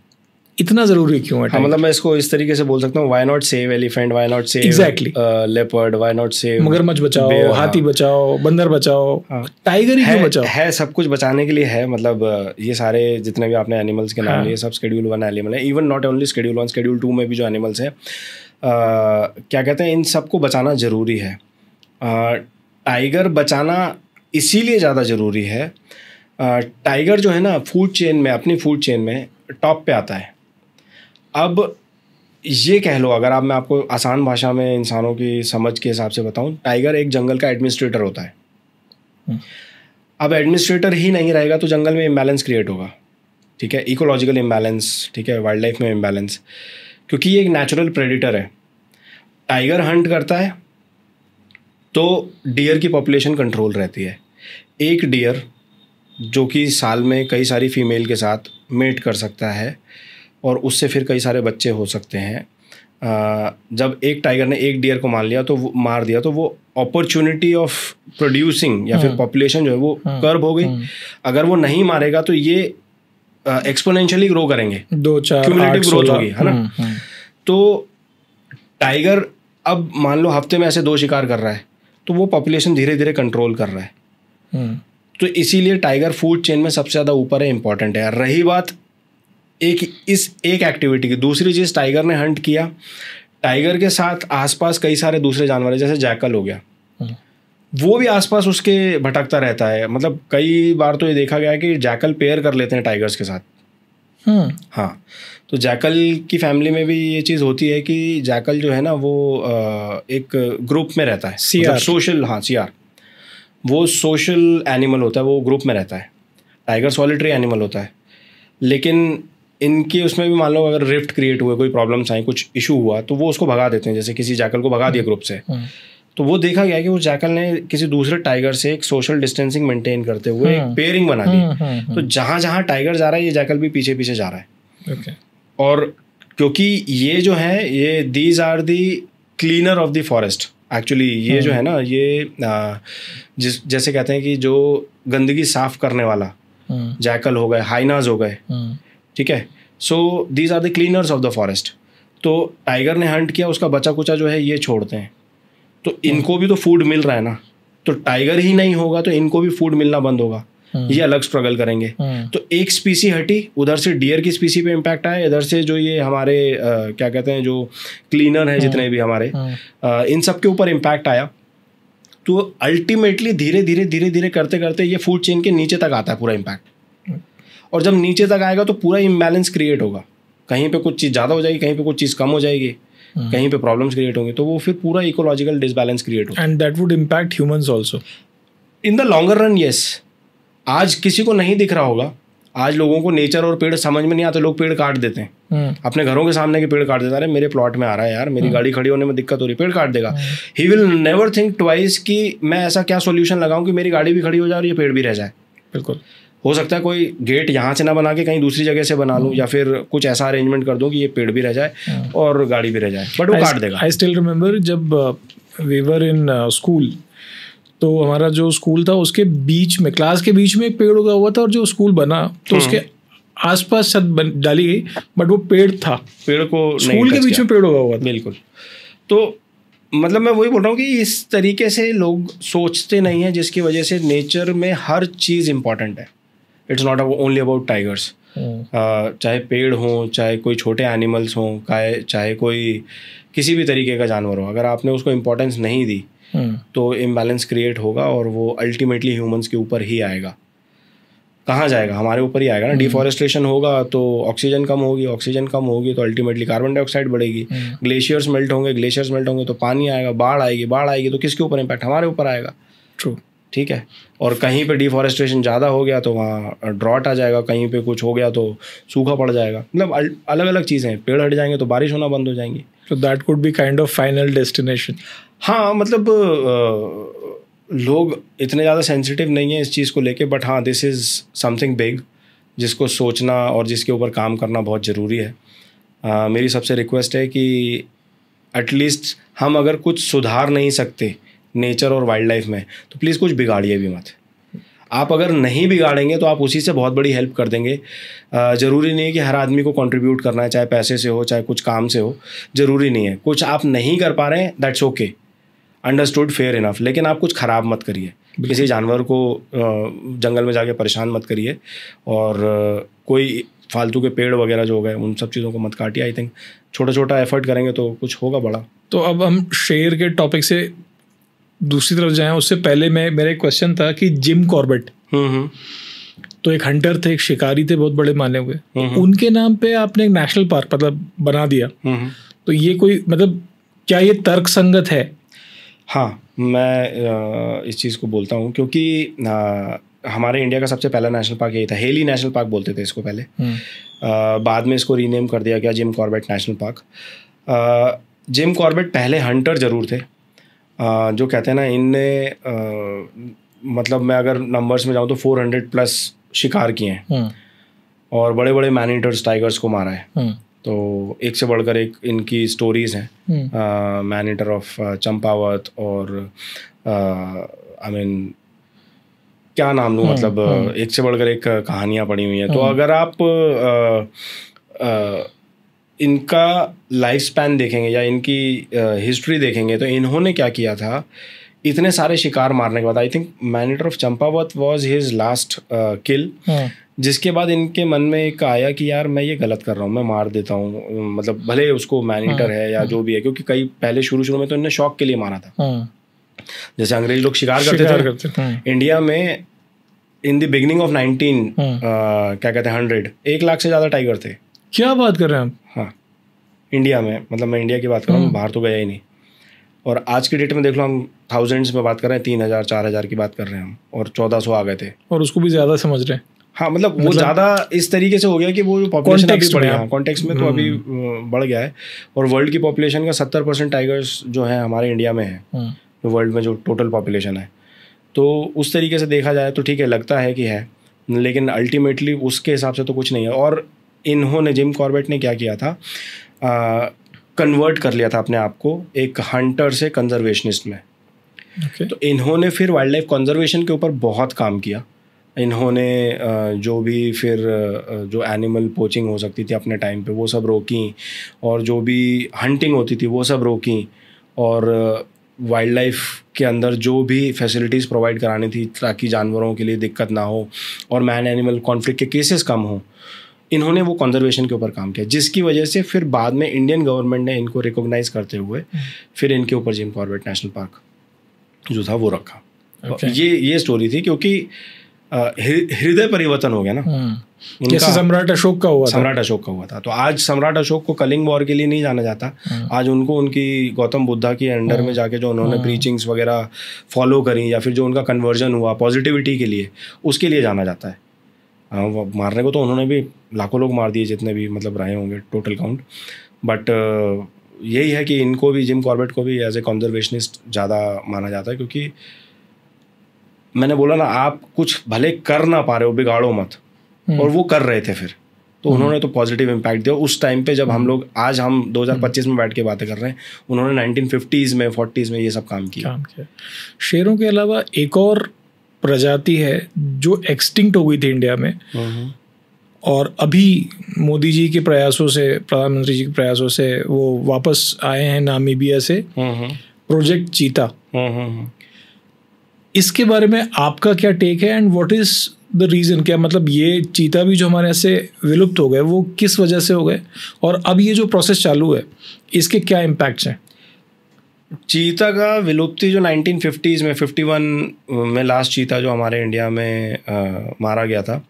इतना जरूरी क्यों है? हाँ, मतलब मैं इसको इस तरीके से बोल सकता हूँ, why not save elephant, why not save Exactly. Leopard, why not save मगरमच्छ बचाओ, bear, हाथी हाँ। बचाओ, बंदर बचाओ, टाइगर ही क्यों बचाओ? है सब कुछ बचाने के लिए है, मतलब ये सारे जितने भी आपने एनिमल्स के नाम लिए सब शेड्यूल 1 एनिमल है। Even not only schedule 1, schedule 2 में भी जो एनिमल्स हैं, क्या कहते हैं, इन सबको बचाना ज़रूरी है। टाइगर बचाना इसीलिए ज़्यादा ज़रूरी है, टाइगर जो है ना फूड चेन में, अपनी फूड चेन में टॉप पे आता है। अब ये कह लो, अगर मैं आपको आसान भाषा में इंसानों की समझ के हिसाब से बताऊं, टाइगर एक जंगल का एडमिनिस्ट्रेटर होता है। अब एडमिनिस्ट्रेटर ही नहीं रहेगा तो जंगल में इम्बैलेंस क्रिएट होगा, ठीक है, इकोलॉजिकल इम्बैलेंस, ठीक है, वाइल्ड लाइफ में इम्बैलेंस, क्योंकि ये एक नेचुरल प्रेडिटर है। टाइगर हंट करता है तो डियर की पॉपुलेशन कंट्रोल रहती है। एक डियर जो कि साल में कई सारी फीमेल के साथ मेट कर सकता है और उससे फिर कई सारे बच्चे हो सकते हैं। जब एक टाइगर ने एक डियर को मार दिया तो वो अपॉर्चुनिटी ऑफ प्रोड्यूसिंग या फिर पॉपुलेशन जो है वो कर्व हो गई। अगर वो नहीं मारेगा तो ये एक्सपोनेंशियली ग्रो करेंगे, 2, 4, क्यूमुलेटिव 8, ग्रोथ 16, होगी, है ना। तो टाइगर अब मान लो हफ्ते में ऐसे 2 शिकार कर रहा है तो वो पॉपुलेशन धीरे धीरे कंट्रोल कर रहा है। तो इसीलिए टाइगर फूड चेन में सबसे ज़्यादा ऊपर है, इंपॉर्टेंट है। रही बात एक एक्टिविटी की, दूसरी चीज़, टाइगर ने हंट किया, टाइगर के साथ आसपास कई सारे दूसरे जानवर हैं, जैसे जैकल हो गया, वो भी आसपास उसके भटकता रहता है। मतलब कई बार तो ये देखा गया है कि जैकल पेयर कर लेते हैं टाइगर्स के साथ। हाँ, तो जैकल की फैमिली में भी ये चीज़ होती है कि जैकल जो है ना वो एक ग्रुप में रहता है, मतलब सोशल, हाँ, सीआर, वो सोशल एनिमल होता है, वो ग्रुप में रहता है। टाइगर सॉलिटरी एनिमल होता है, लेकिन इनके उसमें भी मान लो अगर रिफ्ट क्रिएट हुए, कोई प्रॉब्लम्स आई, कुछ इशू हुआ, तो वो उसको भगा देते हैं। जैसे किसी जैकल को भगा दिया ग्रुप से, तो वो देखा गया कि वो जैकल ने किसी दूसरे टाइगर से एक सोशल डिस्टेंसिंग मेंटेन करते हुए एक पेयरिंग बना ली। तो जहाँ जहाँ टाइगर जा रहा है ये जैकल भी पीछे पीछे जा रहा है। और क्योंकि ये जो है, ये these are the cleaner of the forest actually. ये जो है ना, ये जैसे कहते हैं कि जो गंदगी साफ करने वाला जैकल हो गए, हाइनाज हो गए, ठीक है, so these are the cleaners of the forest. तो टाइगर ने हंट किया, उसका बचा कुचा जो है ये छोड़ते हैं, तो इनको भी तो फूड मिल रहा है ना। तो टाइगर ही नहीं होगा तो इनको भी फूड मिलना बंद होगा, ये अलग स्ट्रगल करेंगे। तो एक स्पीसी हटी, उधर से डियर की स्पीसी पे इम्पैक्ट आया, इधर से जो ये हमारे क्या कहते हैं जो क्लीनर है जितने भी हमारे, इन सब के ऊपर इम्पैक्ट आया। तो अल्टीमेटली धीरे धीरे धीरे धीरे करते करते ये फूड चेन के नीचे तक आता है पूरा इम्पैक्ट। और जब नीचे तक आएगा तो पूरा इम्बैलेंस क्रिएट होगा, कहीं पे कुछ चीज़ ज़्यादा हो जाएगी, कहीं पे कुछ चीज़ कम हो जाएगी, कहीं पे प्रॉब्लम्स क्रिएट होंगे, तो वो फिर पूरा इकोलॉजिकल डिसबैलेंस क्रिएट होगा। And that would impact humans also in the longer run. Yes, आज किसी को नहीं दिख रहा होगा, आज लोगों को नेचर और पेड़ समझ में नहीं आते, लोग पेड़ काट देते हैं, अपने घरों के सामने के पेड़ काट देता है। मेरे प्लॉट में आ रहा है यार, मेरी गाड़ी खड़ी होने में दिक्कत हो रही, पेड़ काट देगा। He will never think twice कि मैं ऐसा क्या सॉल्यूशन लगाऊं कि मेरी गाड़ी भी खड़ी हो जाए और ये पेड़ भी रह जाए। बिल्कुल हो सकता है कोई गेट यहाँ से ना बना के कहीं दूसरी जगह से बना लूँ, या फिर कुछ ऐसा अरेंजमेंट कर दूँ कि ये पेड़ भी रह जाए और गाड़ी भी रह जाए, बट वो काट देगा। आई स्टिल रिमेंबर जब वी वर इन स्कूल, तो हमारा जो स्कूल था उसके बीच में, क्लास के बीच में एक पेड़ उगा हुआ था, और जो स्कूल बना तो उसके आसपास छत डाली गई, बट वो पेड़ था, पेड़ को स्कूल के बीच में पेड़ उगा हुआ था। बिल्कुल। तो मतलब मैं वही बोल रहा हूँ कि इस तरीके से लोग सोचते नहीं हैं, जिसकी वजह से नेचर में हर चीज़ इंपॉर्टेंट है। It's not only about tigers, चाहे पेड़ हों, चाहे कोई छोटे एनिमल्स हों, चाहे कोई किसी भी तरीके का जानवर हो, अगर आपने उसको इम्पोर्टेंस नहीं दी तो इम्बैलेंस क्रिएट होगा और वो अल्टीमेटली ह्यूमंस के ऊपर ही आएगा। कहाँ जाएगा? हमारे ऊपर ही आएगा ना। डिफॉरेस्टेशन होगा तो ऑक्सीजन कम होगी, ऑक्सीजन कम होगी तो अल्टीमेटली कार्बन डाइऑक्साइड बढ़ेगी, ग्लेशियर्स मेल्ट होंगे तो पानी आएगा, बाढ़ आएगी तो किसके ऊपर इम्पैक्ट? हमारे ऊपर आएगा। ट्रू, ठीक है। और कहीं पे डिफॉरेस्टेशन ज़्यादा हो गया तो वहाँ ड्रॉट आ जाएगा, कहीं पे कुछ हो गया तो सूखा पड़ जाएगा। मतलब अलग अलग चीज़ें हैं। पेड़ हट जाएंगे तो बारिश होना बंद हो जाएंगी। तो that could be kind of final destination. हाँ, मतलब लोग इतने ज़्यादा सेंसिटिव नहीं है इस चीज़ को लेके, बट हाँ, दिस इज़ समथिंग बिग जिसको सोचना और जिसके ऊपर काम करना बहुत ज़रूरी है। मेरी सबसे रिक्वेस्ट है कि एटलीस्ट हम अगर कुछ सुधार नहीं सकते नेचर और वाइल्ड लाइफ में, तो प्लीज़ कुछ बिगाड़िए भी मत। आप अगर नहीं बिगाड़ेंगे तो आप उसी से बहुत बड़ी हेल्प कर देंगे। ज़रूरी नहीं है कि हर आदमी को कंट्रीब्यूट करना है, चाहे पैसे से हो चाहे कुछ काम से हो, ज़रूरी नहीं है। कुछ आप नहीं कर पा रहे हैं, that's okay, understood, fair enough, लेकिन आप कुछ ख़राब मत करिए, किसी जानवर को जंगल में जाके परेशान मत करिए, और कोई फालतू के पेड़ वगैरह जो हो गए उन सब चीज़ों को मत काटिए। आई थिंक छोटा छोटा एफर्ट करेंगे तो कुछ होगा बड़ा। तो अब हम शेर के टॉपिक से दूसरी तरफ जाएं, उससे पहले मेरा एक क्वेश्चन था कि जिम कॉर्बेट तो एक हंटर थे, एक शिकारी थे, बहुत बड़े माने हुए, उनके नाम पे आपने एक नेशनल पार्क मतलब बना दिया, तो ये कोई मतलब क्या ये तर्क संगत है? हाँ, मैं इस चीज़ को बोलता हूँ क्योंकि हमारे इंडिया का सबसे पहला नेशनल पार्क यही था। हेली नेशनल पार्क बोलते थे इसको पहले, बाद में इसको रीनेम कर दिया गया Jim Corbett national park. Jim Corbett पहले हंटर ज़रूर थे, जो कहते हैं ना, इनने मतलब मैं अगर नंबर्स में जाऊँ तो 400+ शिकार किए हैं और बड़े बड़े मैन ईटर्स, टाइगर्स को मारा है। तो एक से बढ़कर एक इनकी स्टोरीज़ हैं, मैन ईटर ऑफ चंपावत, और आई मीन क्या नाम लूँ, मतलब एक से बढ़कर एक कहानियाँ पड़ी हुई हैं। तो अगर आप इनका लाइफ स्पैन देखेंगे या इनकी हिस्ट्री देखेंगे तो इन्होंने क्या किया था, इतने सारे शिकार मारने के बाद, I think man eater of Champawat was his last किल, जिसके बाद इनके मन में एक आया कि यार मैं ये गलत कर रहा हूँ, मैं मार देता हूँ, मतलब भले उसको मैन ईटर है या जो भी है, क्योंकि कई पहले शुरू में तो इन्हें शौक के लिए मारा था, जैसे अंग्रेज लोग शिकार करते थे। इंडिया में इन द बिगिनिंग ऑफ 19 क्या कहते हैं 100, 1 लाख से ज़्यादा टाइगर थे। क्या बात कर रहे हैं आप? हाँ, इंडिया में, मतलब मैं इंडिया की बात कर रहा हूँ, बाहर तो गया ही नहीं। और आज की डेट में देख लो, हम थाउजेंड्स में बात कर रहे हैं, 3000 4000 की बात कर रहे हैं हम, और 1400 आ गए थे, और उसको भी ज़्यादा समझ रहे हैं। हाँ, मतलब वो ज़्यादा इस तरीके से हो गया कि वो पॉपुलेशन अभी बढ़ गया, कॉन्टेक्स्ट में तो अभी बढ़ गया है, और वर्ल्ड की पॉपुलेशन का 70% टाइगर्स जो है हमारे इंडिया में है, जो वर्ल्ड में जो टोटल पॉपुलेशन है। तो उस तरीके से देखा जाए तो ठीक है, लगता है कि है, लेकिन अल्टीमेटली उसके हिसाब से तो कुछ नहीं है। और इन्होंने, जिम कॉर्बेट ने क्या किया था, कन्वर्ट कर लिया था अपने आप को एक हंटर से कंजर्वेशनिस्ट में। तो इन्होंने फिर वाइल्ड लाइफ कंजर्वेशन के ऊपर बहुत काम किया। इन्होंने जो भी फिर जो एनिमल पोचिंग हो सकती थी अपने टाइम पे वो सब रोकी, और जो भी हंटिंग होती थी वो सब रोकी, और वाइल्ड लाइफ के अंदर जो भी फैसिलिटीज़ प्रोवाइड करानी थी ताकि जानवरों के लिए दिक्कत ना हो और मैन एनिमल कॉन्फ्लिक्ट के केसेस कम हो, इन्होंने वो कंजर्वेशन के ऊपर काम किया, जिसकी वजह से फिर बाद में इंडियन गवर्नमेंट ने इनको रिकॉग्नाइज करते हुए फिर इनके ऊपर जिम कॉर्बेट नेशनल पार्क जो था वो रखा। ये स्टोरी थी, क्योंकि हृदय परिवर्तन हो गया ना, जैसे सम्राट अशोक का हुआ था। तो आज सम्राट अशोक को कलिंग वॉर के लिए नहीं जाना जाता, आज उनको उनकी गौतम बुद्धा की अंडर में जाके जो उन्होंने प्रीचिंग्स वगैरह फॉलो करी, या फिर जो उनका कन्वर्जन हुआ पॉजिटिविटी के लिए, उसके लिए जाना जाता है। मारने को तो उन्होंने भी लाखों लोग मार दिए, जितने भी मतलब रहे होंगे टोटल काउंट, बट यही है कि इनको भी, जिम कॉर्बेट को भी एज ए कंजर्वेशनिस्ट ज़्यादा माना जाता है, क्योंकि मैंने बोला ना, आप कुछ भले कर ना पा रहे हो, बिगाड़ो मत, और वो कर रहे थे फिर, तो उन्होंने तो पॉजिटिव इम्पैक्ट दिया उस टाइम पे जब हम लोग, आज हम 2025 में बैठ के बातें कर रहे हैं, उन्होंने 1950s में 40s में ये सब काम किया। शेरों के अलावा एक और प्रजाति है जो एक्सटिंक्ट हो गई थी इंडिया में, और अभी मोदी जी के प्रयासों से, प्रधानमंत्री जी के प्रयासों से वो वापस आए हैं नामीबिया से, प्रोजेक्ट चीता। इसके बारे में आपका क्या टेक है, and what is the reason? क्या मतलब ये चीता भी जो हमारे यहाँ से विलुप्त हो गए वो किस वजह से हो गए, और अब ये जो प्रोसेस चालू है इसके क्या इम्पैक्ट्स हैं? चीता का विलुप्ति जो 1950s में 51 में लास्ट चीता जो हमारे इंडिया में मारा गया था,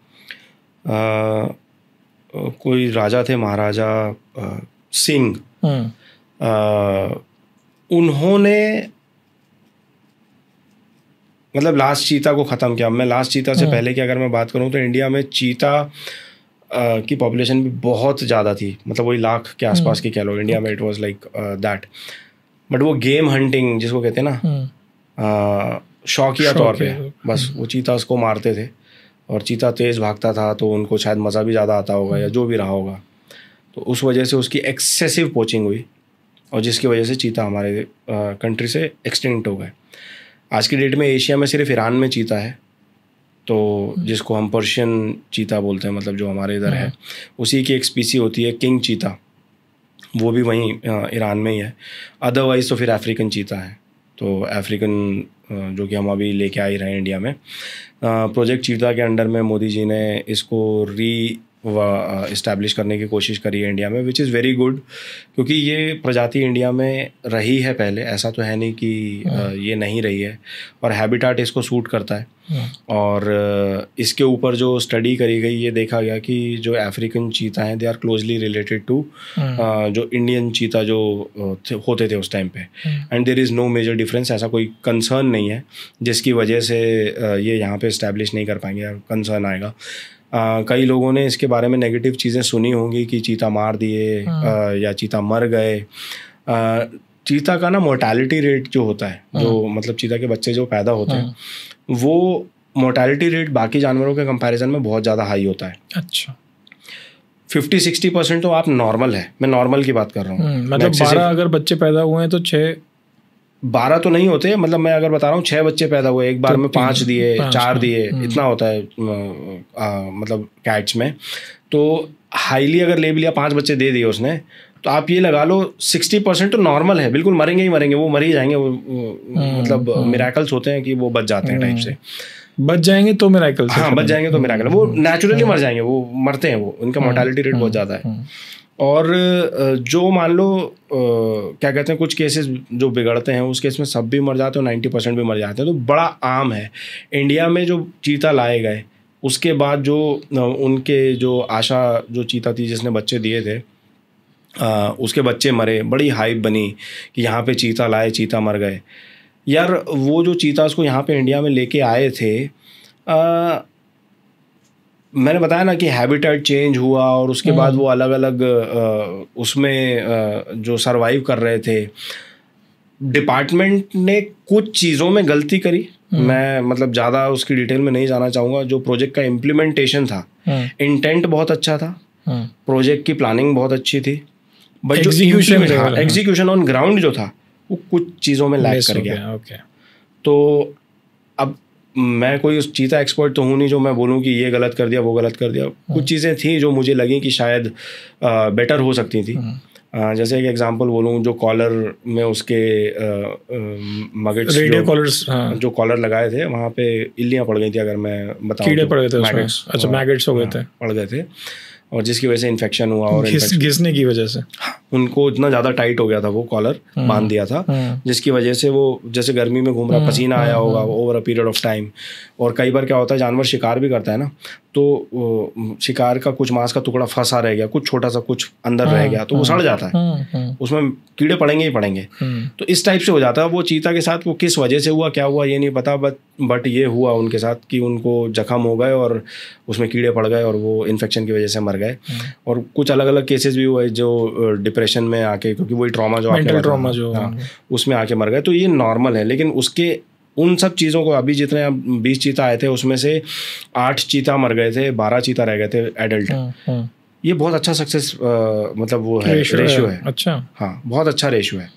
कोई राजा थे, महाराजा सिंह, उन्होंने मतलब लास्ट चीता को ख़त्म किया। मैं लास्ट चीता से पहले की अगर मैं बात करूं तो इंडिया में चीता की पॉपुलेशन भी बहुत ज़्यादा थी, मतलब वही लाख के आसपास की कह लो, इंडिया में it was like that. But वो गेम हंटिंग जिसको कहते हैं ना, शौकिया तौर पे बस वो चीता उसको मारते थे, और चीता तेज़ भागता था तो उनको शायद मज़ा भी ज़्यादा आता होगा या जो भी रहा होगा, तो उस वजह से उसकी एक्सेसिव पोचिंग हुई और जिसकी वजह से चीता हमारे कंट्री से एक्सटिंक्ट हो गए। आज की डेट में एशिया में सिर्फ ईरान में चीता है, तो जिसको हम पर्शियन चीता बोलते हैं, मतलब जो हमारे इधर है, उसी की एक स्पीसी होती है किंग चीता, वो भी वहीं ईरान में ही है। अदरवाइज़ तो फिर अफ्रीकन चीता है। तो अफ्रीकन जो कि हम अभी लेके आ ही रहे हैं इंडिया में, प्रोजेक्ट चीता के अंडर में मोदी जी ने इसको इस्टेब्लिश करने की कोशिश करी है इंडिया में, विच इज़ वेरी गुड, क्योंकि ये प्रजाति इंडिया में रही है पहले, ऐसा तो है नहीं कि ये नहीं रही है, और हैबिटाट इसको सूट करता है। और इसके ऊपर जो स्टडी करी गई, ये देखा गया कि जो अफ्रीकन चीता हैं they are closely related to जो इंडियन चीता जो होते थे उस टाइम पे, and there is no major difference. ऐसा कोई कंसर्न नहीं है जिसकी वजह से ये यहाँ पे इस्टेब्लिश नहीं कर पाएंगे, कंसर्न आएगा। कई लोगों ने इसके बारे में नेगेटिव चीज़ें सुनी होंगी कि चीता मार दिए या चीता मर गए। चीता का ना मोर्टैलिटी रेट जो होता है, जो मतलब चीता के बच्चे जो पैदा होते हैं, वो मोर्टैलिटी रेट बाकी जानवरों के कंपैरिजन में बहुत ज़्यादा हाई होता है। अच्छा, 50-60% तो आप नॉर्मल है, मैं नॉर्मल की बात कर रहा हूँ। मतलब 12 अगर बच्चे पैदा हुए हैं तो 12 तो नहीं होते, मतलब मैं अगर बता रहा हूँ 6 बच्चे पैदा हुए एक बार में, 5 दिए, 4 दिए, इतना होता है मतलब कैट्स में। तो हाईली अगर ले भी लिया, 5 बच्चे दे दिए उसने, तो आप ये लगा लो 60% तो नॉर्मल है, बिल्कुल मरेंगे ही मरेंगे, वो मर ही जाएंगे, वो मतलब मिरेकल्स होते हैं कि वो बच जाते हैं टाइप से। बच जाएंगे तो मिरेकल, हाँ बच जाएंगे तो मिरेकल, वो नेचुरली मर जाएंगे, वो मरते हैं, वो उनका मोर्टैलिटी रेट बहुत ज़्यादा है। और जो मान लो क्या कहते हैं, कुछ केसेस जो बिगड़ते हैं, उस केस में सब भी मर जाते हैं, 90% भी मर जाते हैं। तो बड़ा आम है इंडिया में जो चीता लाए गए, उसके बाद जो उनके जो आशा जो चीता थी जिसने बच्चे दिए थे, उसके बच्चे मरे, बड़ी हाइप बनी कि यहाँ पे चीता लाए, चीता मर गए। यार वो जो चीता उसको यहाँ पे इंडिया में लेके आए थे, मैंने बताया ना कि हैबिटेट चेंज हुआ, और उसके बाद वो अलग अलग उसमें जो सरवाइव कर रहे थे। डिपार्टमेंट ने कुछ चीज़ों में गलती करी, मैं मतलब ज़्यादा उसकी डिटेल में नहीं जाना चाहूँगा। जो प्रोजेक्ट का इम्प्लीमेंटेशन था, इंटेंट बहुत अच्छा था, प्रोजेक्ट की प्लानिंग बहुत अच्छी थी, बट जो एग्जीक्यूशन ऑन ग्राउंड जो था वो कुछ चीज़ों में लैग कर गया। तो अब मैं कोई उस चीता एक्सपर्ट तो हूँ नहीं जो मैं बोलूँ कि ये गलत कर दिया, वो गलत कर दिया। कुछ चीज़ें थी जो मुझे लगी कि शायद बेटर हो सकती थी। जैसे एक एग्जांपल बोलूँ, जो कॉलर में उसके मगेट्स, रेडियो कॉलर्स, जो कॉलर लगाए थे, वहाँ पे इल्लियाँ पड़ गई थी, अगर मैं बताऊँ, कीड़े पड़ गए थे, अच्छा मैगेट्स हो गए थे, पड़ गए थे, और जिसकी वजह से इन्फेक्शन हुआ, और घिसने की वजह से उनको इतना ज़्यादा टाइट हो गया था, वो कॉलर बांध दिया था, जिसकी वजह से वो जैसे गर्मी में घूम रहा, पसीना आया होगा over a period of time. और कई बार क्या होता है, जानवर शिकार भी करता है ना, तो शिकार का कुछ मांस का टुकड़ा फंसा रह गया, कुछ छोटा सा कुछ अंदर रह गया, तो वो सड़ जाता है, उसमें कीड़े पड़ेंगे ही पड़ेंगे। तो इस टाइप से हो जाता है। वो चीता के साथ वो किस वजह से हुआ, क्या हुआ ये नहीं पता, बट ये हुआ उनके साथ कि उनको जख्म हो गए और उसमें कीड़े पड़ गए, और वो इन्फेक्शन की वजह से मर गए। और कुछ अलग अलग केसेस भी हुए जो डिप्रेशन में आके, क्योंकि वही ट्रॉमा जो उसमें आके मर गए। तो ये नॉर्मल है, लेकिन उसके उन सब चीज़ों को, अभी जितने 20 चीता आए थे उसमें से 8 चीता मर गए थे, 12 चीता रह गए थे एडल्ट। ये बहुत अच्छा सक्सेस मतलब वो है, रेशियो है। अच्छा, हाँ बहुत अच्छा रेशियो है।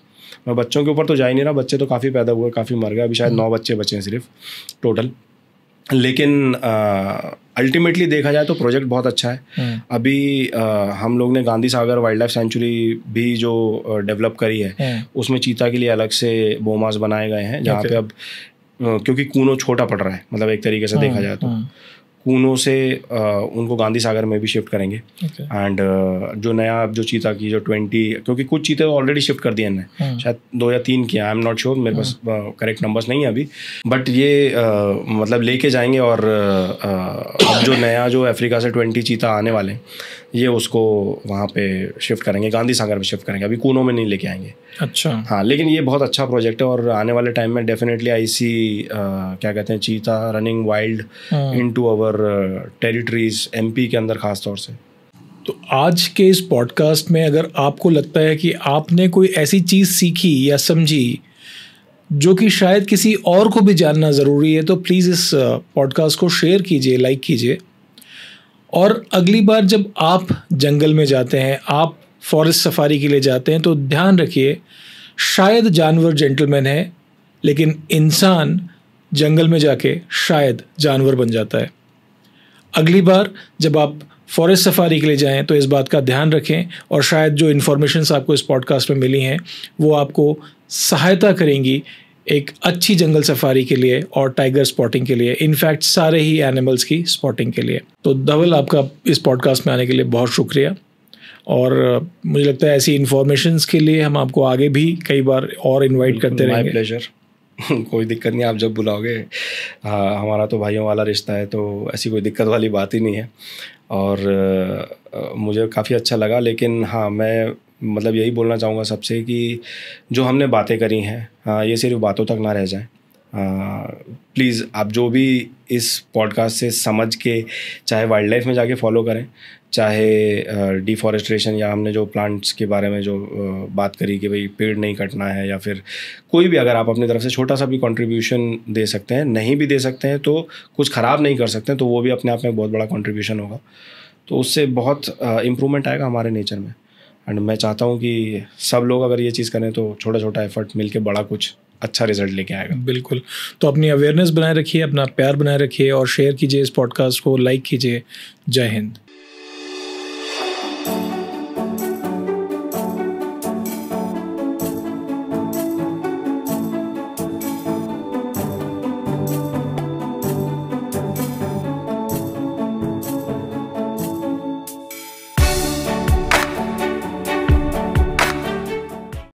मैं बच्चों के ऊपर तो जा ही नहीं रहा, बच्चे तो काफ़ी पैदा हुए, काफ़ी मर गए, अभी शायद 9 बच्चे बचे हैं सिर्फ टोटल। लेकिन अल्टीमेटली देखा जाए तो प्रोजेक्ट बहुत अच्छा है। अभी हम लोग ने Gandhi Sagar wild life sanctuary भी जो डेवलप करी है, उसमें चीता के लिए अलग से बोमास बनाए गए हैं, जहाँ पे अब क्योंकि कूनो छोटा पड़ रहा है, मतलब एक तरीके से देखा जाए तो कूनो से उनको गांधी सागर में भी शिफ्ट करेंगे। एंड जो नया जो चीता की जो 20, क्योंकि कुछ चीते ऑलरेडी शिफ्ट कर दिए हैं, शायद 2 या 3 किया, आई एम नॉट श्योर, मेरे पास करेक्ट नंबर्स नहीं है अभी, बट ये मतलब लेके जाएंगे। और अब जो नया जो अफ्रीका से 20 चीता आने वाले हैं, ये उसको वहाँ पे शिफ्ट करेंगे, गांधी सागर में शिफ्ट करेंगे, अभी कूनो में नहीं लेके आएंगे। अच्छा, हाँ, लेकिन ये बहुत अच्छा प्रोजेक्ट है, और आने वाले टाइम में डेफिनेटली आई सी क्या कहते हैं, चीता रनिंग वाइल्ड इनटू अवर टेरिटरीज, एमपी के अंदर खास तौर से। तो आज के इस पॉडकास्ट में अगर आपको लगता है कि आपने कोई ऐसी चीज़ सीखी या समझी जो कि शायद किसी और को भी जानना ज़रूरी है, तो प्लीज़ इस पॉडकास्ट को शेयर कीजिए, लाइक कीजिए। और अगली बार जब आप जंगल में जाते हैं, आप फॉरेस्ट सफारी के लिए जाते हैं तो ध्यान रखिए, शायद जानवर जेंटलमैन है लेकिन इंसान जंगल में जाके शायद जानवर बन जाता है। अगली बार जब आप फॉरेस्ट सफारी के लिए जाएं तो इस बात का ध्यान रखें और शायद जो इन्फॉर्मेशंस आपको इस पॉडकास्ट में मिली हैं वो आपको सहायता करेंगी एक अच्छी जंगल सफारी के लिए और टाइगर स्पॉटिंग के लिए, इनफैक्ट सारे ही एनिमल्स की स्पॉटिंग के लिए। तो धवल, आपका इस पॉडकास्ट में आने के लिए बहुत शुक्रिया और मुझे लगता है ऐसी इन्फॉर्मेशंस के लिए हम आपको आगे भी कई बार और इन्वाइट करते रहेंगे। My pleasure. कोई दिक्कत नहीं, आप जब बुलाओगे। हमारा तो भाइयों वाला रिश्ता है, तो ऐसी कोई दिक्कत वाली बात ही नहीं है और मुझे काफ़ी अच्छा लगा। लेकिन हाँ, मैं मतलब यही बोलना चाहूँगा सबसे कि जो हमने बातें करी हैं, हाँ, ये सिर्फ बातों तक ना रह जाए। प्लीज़ आप जो भी इस पॉडकास्ट से समझ के, चाहे वाइल्ड लाइफ में जाके फॉलो करें, चाहे डिफॉरेस्ट्रेशन या हमने जो प्लांट्स के बारे में जो बात करी कि भाई पेड़ नहीं कटना है, या फिर कोई भी अगर आप अपनी तरफ से छोटा सा भी कंट्रीब्यूशन दे सकते हैं, नहीं भी दे सकते हैं तो कुछ ख़राब नहीं कर सकते हैं, तो वो भी अपने आप में बहुत बड़ा कंट्रीब्यूशन होगा। तो उससे बहुत इम्प्रूवमेंट आएगा हमारे नेचर में। एंड मैं चाहता हूँ कि सब लोग अगर ये चीज़ करें तो छोटा छोटा एफर्ट मिल के बड़ा कुछ अच्छा रिजल्ट लेके आएगा। बिल्कुल। तो अपनी अवेयरनेस बनाए रखिए, अपना प्यार बनाए रखिए और शेयर कीजिए इस पॉडकास्ट को, लाइक कीजिए। जय हिंद।